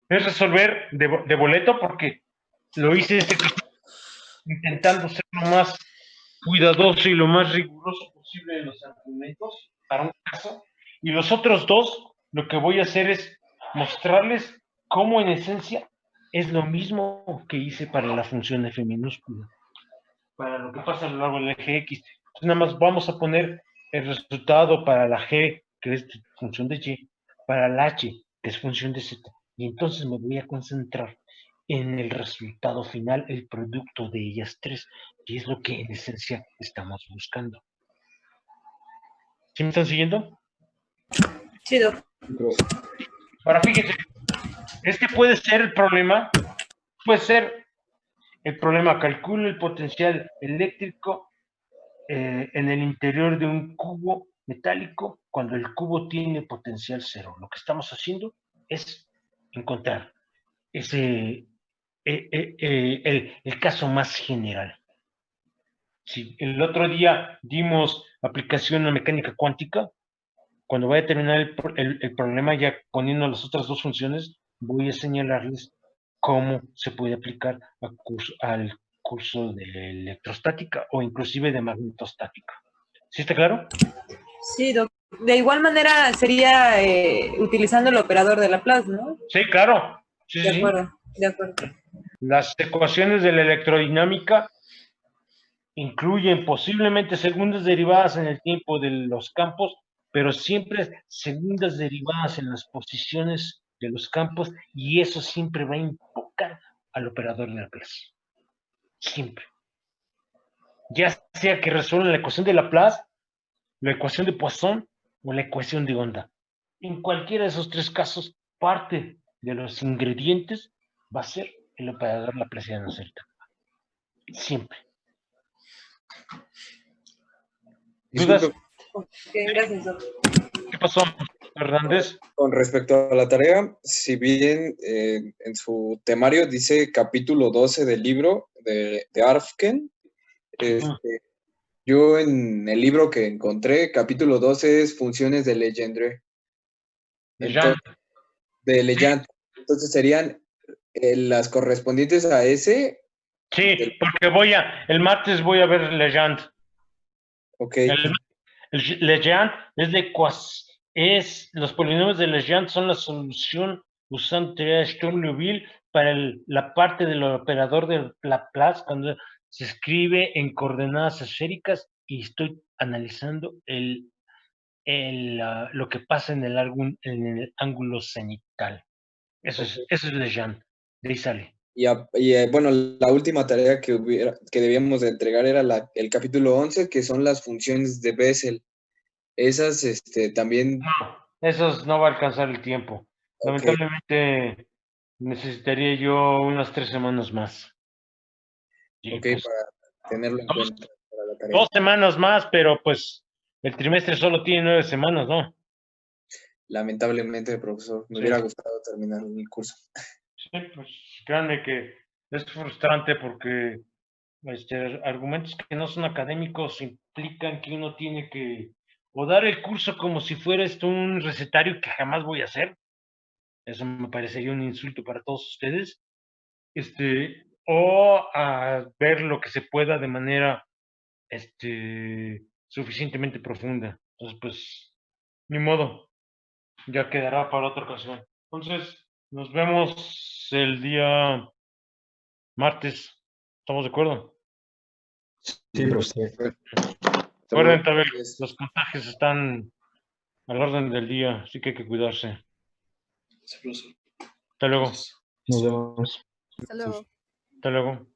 es resolver de boleto, porque lo hice intentando ser lo más cuidadoso y lo más riguroso posible en los argumentos para un caso. Y los otros dos, lo que voy a hacer es mostrarles cómo en esencia es lo mismo que hice para la función f minúscula, para lo que pasa a lo largo del eje x. Entonces, nada más vamos a poner el resultado para la g, que es función de y, para la h, que es función de z. Y entonces me voy a concentrar en el resultado final, el producto de ellas tres, que es lo que en esencia estamos buscando. ¿Sí me están siguiendo? Sí, Doc. Ahora fíjense, puede ser el problema, calculo el potencial eléctrico en el interior de un cubo metálico cuando el cubo tiene potencial cero. Lo que estamos haciendo es encontrar ese el caso más general. Si el otro día dimos aplicación a mecánica cuántica, cuando vaya a terminar el problema, ya poniendo las otras dos funciones, voy a señalarles cómo se puede aplicar al curso de electrostática o inclusive de magnetostática. ¿Sí está claro? Sí, Doc. De igual manera sería utilizando el operador de Laplace, ¿no? Sí, claro. Sí, De sí. acuerdo, de acuerdo. Las ecuaciones de la electrodinámica incluyen posiblemente segundas derivadas en el tiempo de los campos, pero siempre segundas derivadas en las posiciones de los campos, y eso siempre va a invocar al operador de Laplace. Siempre. Ya sea que resuelvan la ecuación de Laplace, la ecuación de Poisson o la ecuación de onda. En cualquiera de esos tres casos, parte de los ingredientes va a ser el operador laplaciano cerca. Siempre. ¿Dudas? Disculpe, Ok, gracias, Doc. ¿Qué pasó, Hernández? con respecto a la tarea, si bien en su temario dice capítulo 12 del libro de Arfken, yo en el libro que encontré, capítulo 12 es funciones de Legendre. Legendre. De Legendre. Entonces serían las correspondientes a ese. Sí, porque el martes voy a ver Legendre. Ok. El Legendre es los polinomios de Legendre son la solución usando teoría de Sturm-Liouville para la parte del operador de Laplace cuando se escribe en coordenadas esféricas, y estoy analizando lo que pasa en el ángulo cenital. Eso es Legendre. De ahí sale. Bueno, la última tarea que debíamos de entregar era el capítulo 11, que son las funciones de Bessel. Esas también... No, esos no va a alcanzar el tiempo. Okay. Lamentablemente necesitaría yo unas 3 semanas más. Sí, ok, pues, para tenerlo en cuenta para la tarea. 2 semanas más, pero pues el trimestre solo tiene 9 semanas, ¿no? lamentablemente, profesor, me Sí. hubiera gustado terminar el curso. Sí, pues créanme que es frustrante porque argumentos que no son académicos implican que uno tiene que o dar el curso como si fuera esto un recetario que jamás voy a hacer. Eso me parecería un insulto para todos ustedes. O a ver lo que se pueda de manera suficientemente profunda. Entonces, pues, ni modo, ya quedará para otra ocasión. Entonces, nos vemos el día martes. ¿Estamos de acuerdo? Sí, profesor. Recuerden también, los contagios están a la orden del día, así que hay que cuidarse. Sí, profesor. Hasta luego. Gracias. Nos vemos. Hasta luego. Hasta luego.